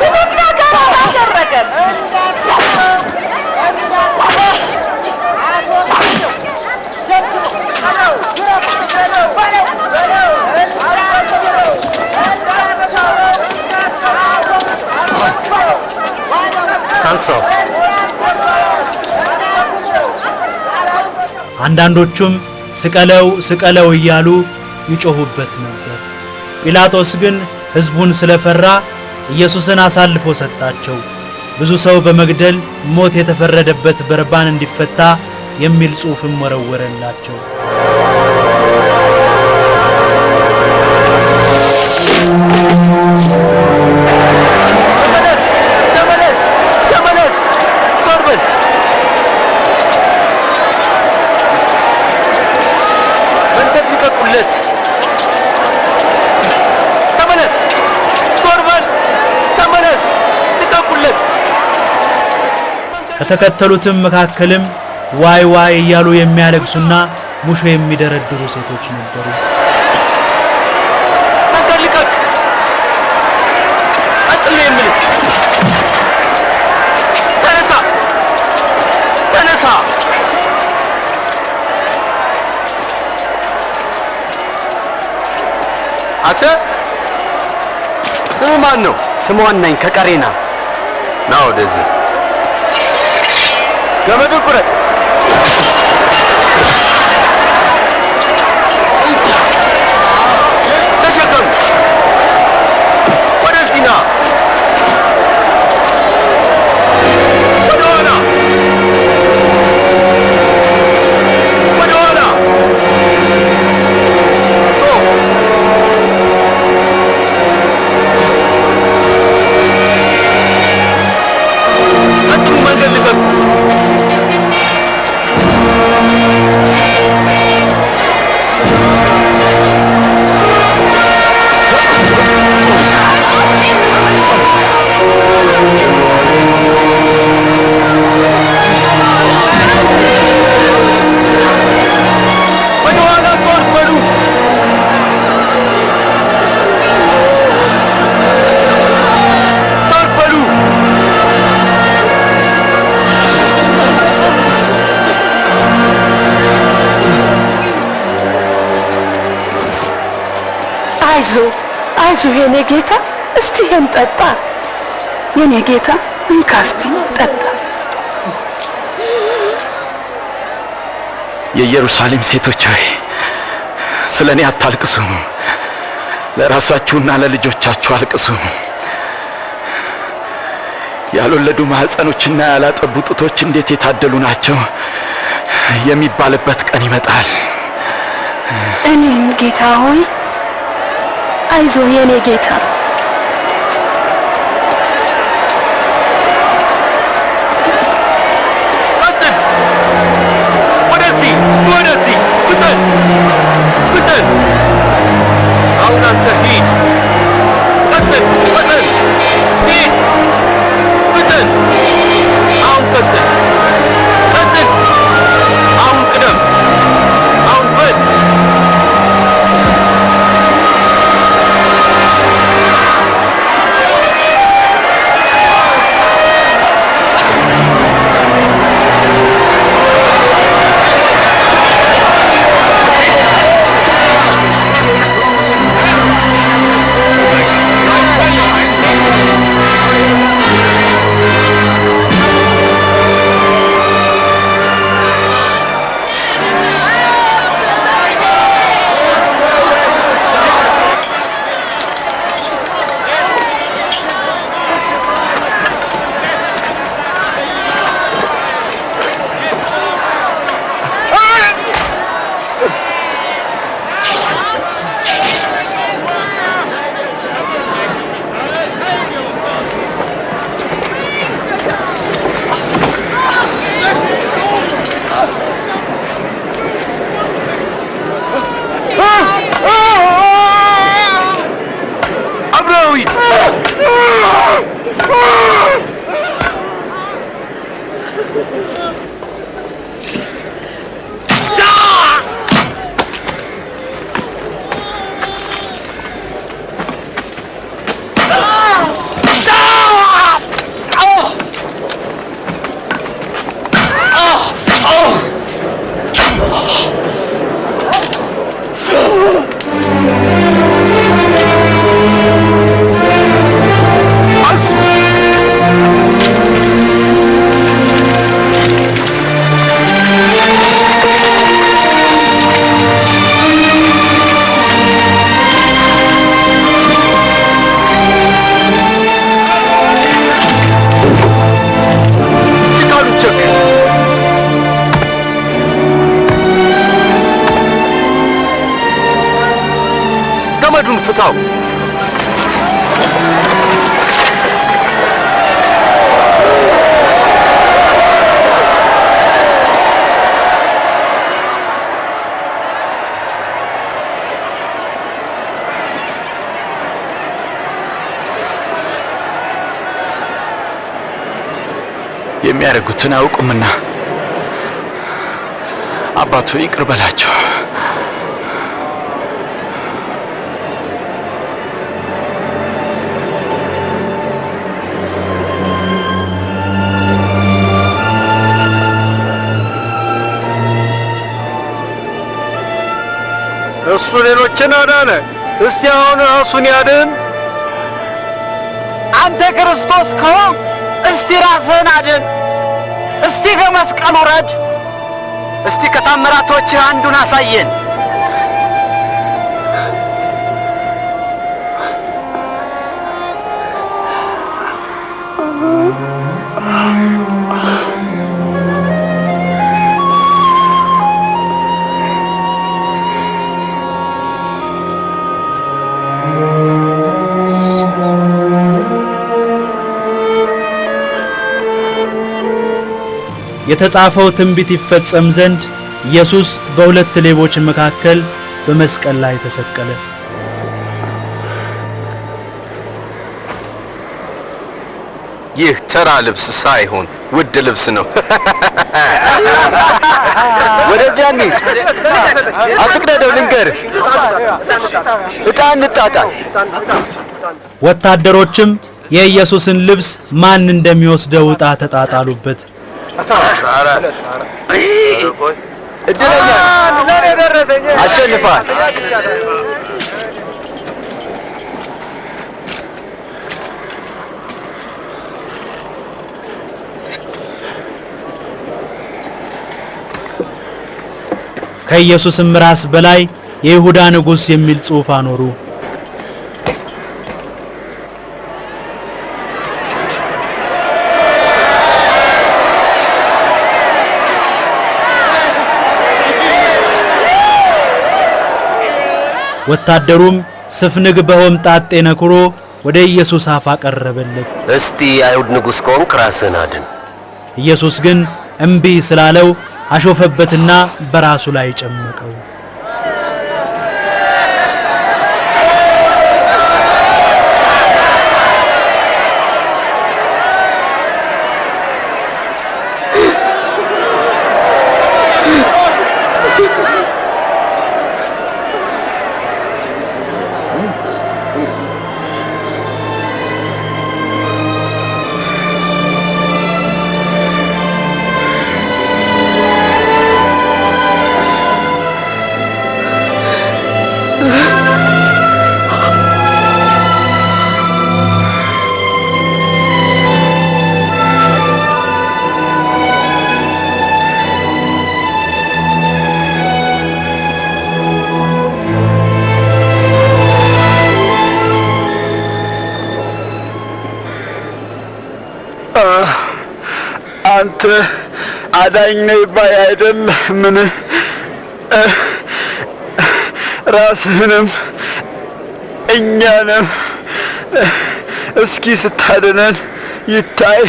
ምንም ነገር አላደረገም። አንሳው። አንዳንዶቹም ስቀለው ስቀለው እያሉ ይጮሁበት ነበር። ጲላጦስ ግን ሕዝቡን ስለፈራ ኢየሱስን አሳልፎ ሰጣቸው። ብዙ ሰው በመግደል ሞት የተፈረደበት በርባን እንዲፈታ የሚል ጽሑፍም ወረወረላቸው። ከተከተሉትም መካከልም ዋይ ዋይ እያሉ የሚያለቅሱና ሙሾ የሚደረድሩ ሴቶች ነበሩ። ተልቀቅ አጥሉ የሚል ተነሳ ተነሳ። አንተ ስሙ ማን ነው? ስምዖን ነኝ ከቀሬና። ና ወደዚህ። ገመዱን ቁረጥ። ተሸከም። ወደዚህ ና። ወደ ኋላ ወደ ኋላ። አጥሩ መንገድ ልቀቅ። አይዞ የኔ ጌታ፣ እስቲ ይሄን ጠጣ። የኔ ጌታ እንካ እስቲ ጠጣ። የኢየሩሳሌም ሴቶች ሆይ ስለኔ አታልቅሱ፣ ለራሳችሁና ለልጆቻችሁ አልቅሱ። ያልወለዱ ማህፀኖችና ያላጠቡ ጡቶች እንዴት የታደሉ ናቸው የሚባልበት ቀን ይመጣል። እኔም ጌታ ሆይ አይዞ የኔ ጌታ። ቀጥል። ወደዚህ ወደዚህ። ፍጠን ፍጠን። አሁን አንተ ሂድ። ቀጥል። ፍጠን ሂድ። ፍጠን። አሁን ቀጥል ቀጥል። አሁን ቅደም። አሁን በል። ገመዱን ፍታው። የሚያደርጉትን አያውቁምና አባቱ ይቅር በላቸው። እሱ ሌሎችን አዳነ። እስቲ አሁን ራሱን ያድን። አንተ ክርስቶስ ከሆንክ እስቲ ራስህን አድን። እስቲ ከመስቀል ውረድ። እስቲ ከታምራቶችህ አንዱን አሳየን። የተጻፈው ትንቢት ይፈጸም ዘንድ ኢየሱስ በሁለት ሌቦች መካከል በመስቀል ላይ ተሰቀለ። ይህ ተራ ልብስ ሳይሆን ውድ ልብስ ነው። ወደዚያ እንሂድ። አትቅደደው፣ ልንገርህ። ዕጣ እንጣጣል። ወታደሮችም የኢየሱስን ልብስ ማን እንደሚወስደው ዕጣ ተጣጣሉበት። እድለኛ አሸንፋል። ከኢየሱስም ራስ በላይ የይሁዳ ንጉሥ የሚል ጽሑፍ አኖሩ። ወታደሩም ስፍንግ በሆምጣጤ ነክሮ ወደ ኢየሱስ አፍ አቀረበለት። እስቲ አይሁድ ንጉሥ ከሆንክ ራስህን አድን። ኢየሱስ ግን እምቢ ስላለው አሾፈበትና በራሱ ላይ ጨመቀው። አንተ አዳኝ ነህ ባይ አይደለምን? ራስህንም እኛንም እስኪ ስታድነን ይታይ።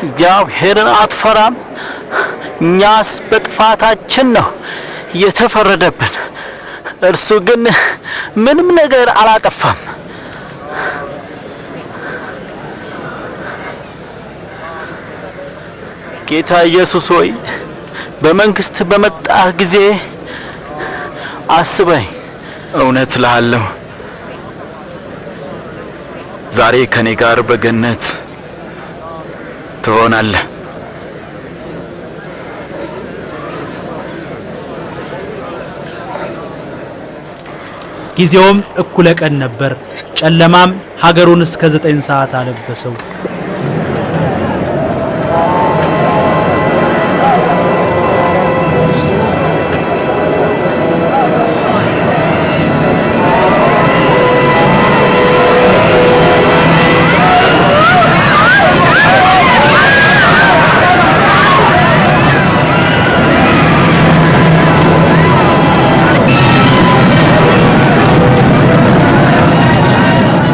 እግዚአብሔርን አትፈራም? እኛስ በጥፋታችን ነው የተፈረደብን፣ እርሱ ግን ምንም ነገር አላጠፋም። ጌታ ኢየሱስ ሆይ በመንግስት በመጣህ ጊዜ አስበኝ። እውነት እልሃለሁ ዛሬ ከኔ ጋር በገነት ትሆናለህ። ጊዜውም እኩለ ቀን ነበር። ጨለማም ሀገሩን እስከ 9 ሰዓት አለበሰው።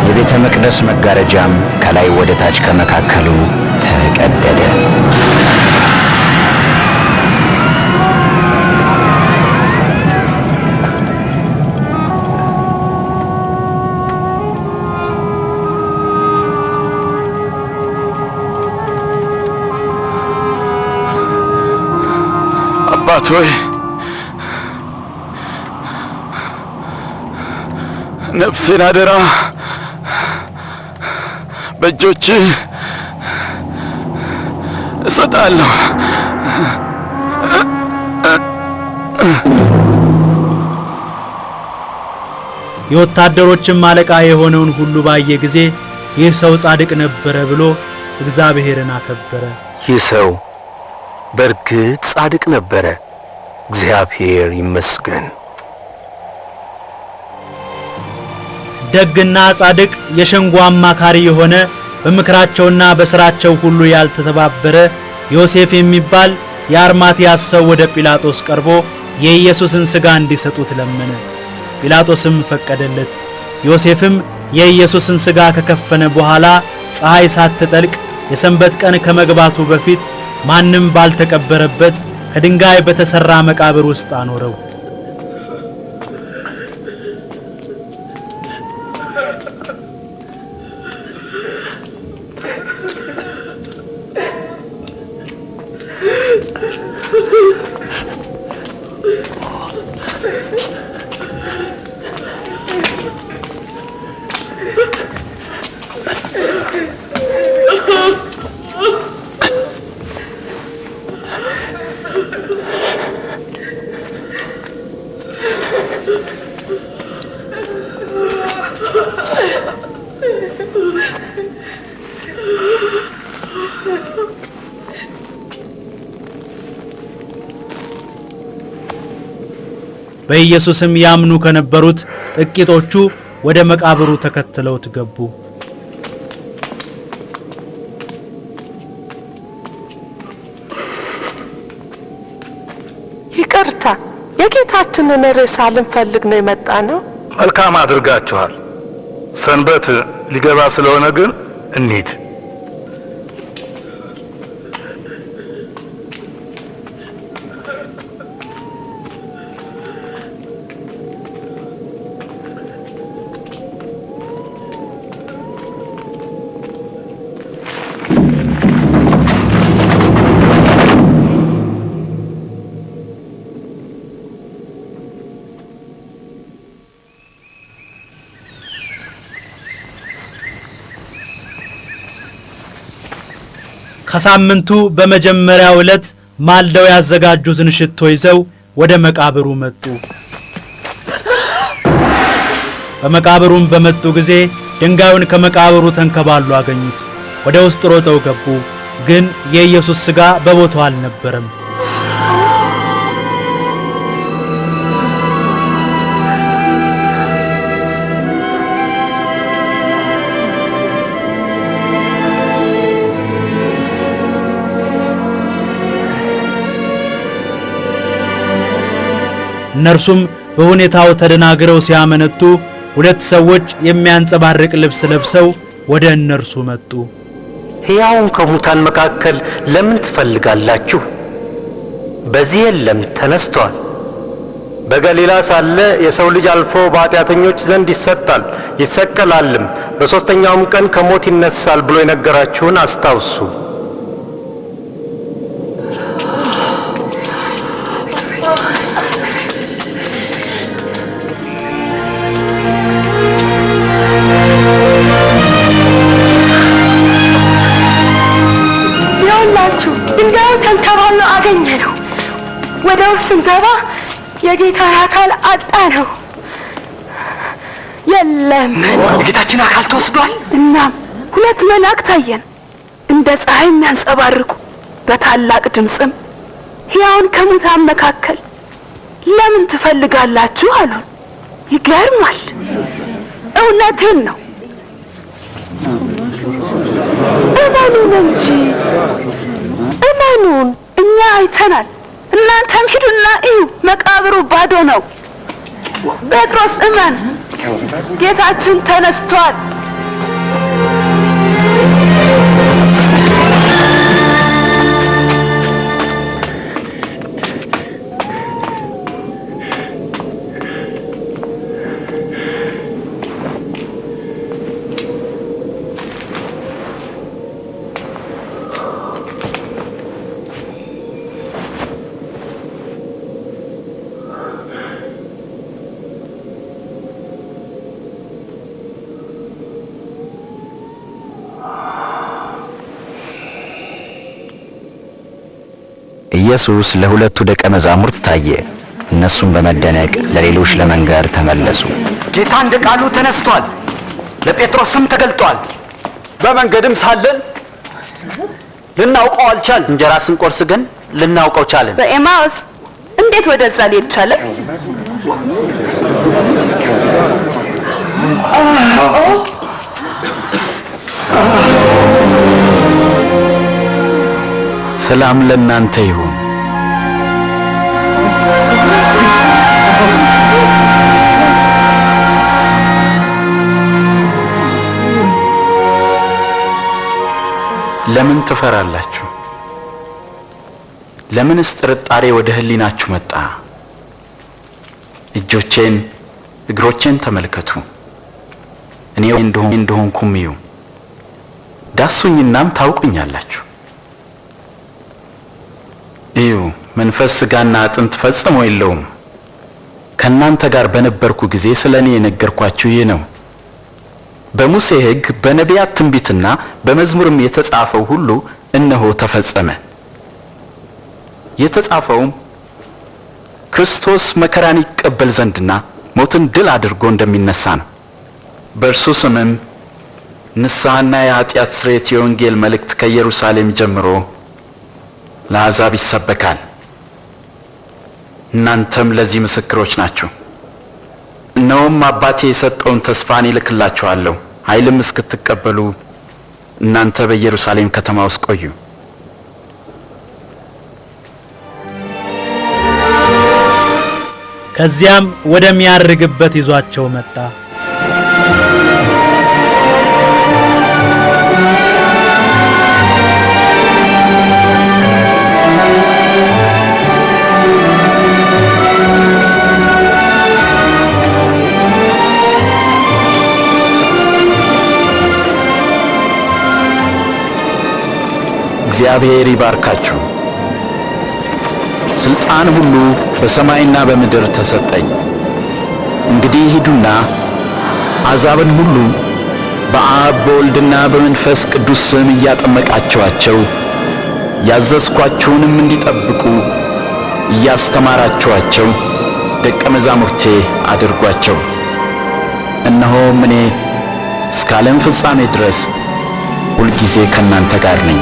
የቤተ መቅደስ መጋረጃም ከላይ ወደ ታች ከመካከሉ ተቀደደ። አባት ሆይ ነፍሴን አደራ በእጆች እሰጣለሁ። የወታደሮችም አለቃ የሆነውን ሁሉ ባየ ጊዜ ይህ ሰው ጻድቅ ነበረ ብሎ እግዚአብሔርን አከበረ። ይህ ሰው በእርግጥ ጻድቅ ነበረ፣ እግዚአብሔር ይመስገን። ደግና ጻድቅ የሸንጎ አማካሪ የሆነ በምክራቸውና በስራቸው ሁሉ ያልተተባበረ ዮሴፍ የሚባል የአርማትያስ ሰው ወደ ጲላጦስ ቀርቦ የኢየሱስን ሥጋ እንዲሰጡት ለመነ። ጲላጦስም ፈቀደለት። ዮሴፍም የኢየሱስን ሥጋ ከከፈነ በኋላ ፀሐይ ሳትጠልቅ የሰንበት ቀን ከመግባቱ በፊት ማንም ባልተቀበረበት ከድንጋይ በተሰራ መቃብር ውስጥ አኖረው። በኢየሱስም ያምኑ ከነበሩት ጥቂቶቹ ወደ መቃብሩ ተከትለውት ገቡ። ይቅርታ፣ የጌታችንን ሬሳ ልንፈልግ ነው የመጣ ነው። መልካም አድርጋችኋል። ሰንበት ሊገባ ስለሆነ ግን እንሂድ። ከሳምንቱ በመጀመሪያው ዕለት ማልደው ያዘጋጁትን ሽቶ ይዘው ወደ መቃብሩ መጡ። በመቃብሩም በመጡ ጊዜ ድንጋዩን ከመቃብሩ ተንከባሉ አገኙት። ወደ ውስጥ ሮጠው ገቡ፣ ግን የኢየሱስ ሥጋ በቦታው አልነበረም። እነርሱም በሁኔታው ተደናግረው ሲያመነቱ ሁለት ሰዎች የሚያንጸባርቅ ልብስ ለብሰው ወደ እነርሱ መጡ። ሕያውን ከሙታን መካከል ለምን ትፈልጋላችሁ? በዚህ የለም፣ ተነስቷል። በገሊላ ሳለ የሰው ልጅ አልፎ በኃጢአተኞች ዘንድ ይሰጣል፣ ይሰቀላልም፣ በሦስተኛውም ቀን ከሞት ይነሳል ብሎ የነገራችሁን አስታውሱ። ወደ ውስጥ ስንገባ የጌታ አካል አጣ ነው። የለም የጌታችን አካል ተወስዷል። እናም ሁለት መላእክት አየን፣ እንደ ፀሐይ የሚያንጸባርቁ በታላቅ ድምጽም ሕያውን ከሙታን መካከል ለምን ትፈልጋላችሁ አሉን። ይገርማል። እውነቴን ነው። እመኑን እንጂ እመኑን። እኛ አይተናል፣ እናንተም ሂዱና እዩ። መቃብሩ ባዶ ነው። ጴጥሮስ እመን፣ ጌታችን ተነስቷል። ኢየሱስ ለሁለቱ ደቀ መዛሙርት ታየ። እነሱም በመደነቅ ለሌሎች ለመንገር ተመለሱ። ጌታ እንደ ቃሉ ተነስቷል፣ ለጴጥሮስም ተገልጧል። በመንገድም ሳለን ልናውቀው አልቻል። እንጀራ ስንቆርስ ግን ልናውቀው ቻለን። በኤማውስ እንዴት ወደዛ ሊሄድ ቻለ? ሰላም ለእናንተ ይሁን። ለምን ትፈራላችሁ? ለምንስ ጥርጣሬ ወደ ህሊናችሁ መጣ? እጆቼን እግሮቼን ተመልከቱ። እኔ እንደሆንኩም እዩ። ዳሱኝናም ታውቁኛላችሁ። እዩ፣ መንፈስ ሥጋና አጥንት ፈጽሞ የለውም። ከእናንተ ጋር በነበርኩ ጊዜ ስለኔ የነገርኳችሁ ይህ ነው። በሙሴ ሕግ በነቢያት ትንቢትና በመዝሙርም የተጻፈው ሁሉ እነሆ ተፈጸመ። የተጻፈውም ክርስቶስ መከራን ይቀበል ዘንድና ሞትን ድል አድርጎ እንደሚነሳ ነው። በእርሱ ስምም ንስሐና የኃጢአት ስርየት የወንጌል መልእክት ከኢየሩሳሌም ጀምሮ ለአሕዛብ ይሰበካል። እናንተም ለዚህ ምስክሮች ናችሁ። እነሆም አባቴ የሰጠውን ተስፋን ይልክላችኋለሁ። ኃይልም እስክትቀበሉ እናንተ በኢየሩሳሌም ከተማ ውስጥ ቆዩ። ከዚያም ወደሚያርግበት ይዟቸው መጣ። እግዚአብሔር ይባርካችሁ። ስልጣን ሁሉ በሰማይና በምድር ተሰጠኝ። እንግዲህ ሂዱና አሕዛብን ሁሉ በአብ በወልድና በመንፈስ ቅዱስ ስም እያጠመቃችኋቸው ያዘዝኳችሁንም እንዲጠብቁ እያስተማራችኋቸው ደቀ መዛሙርቴ አድርጓቸው። እነሆም እኔ እስከ ዓለም ፍጻሜ ድረስ ሁልጊዜ ከእናንተ ጋር ነኝ።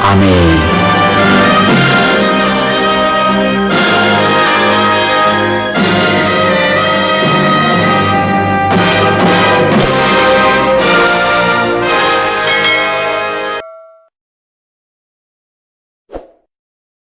አሜን።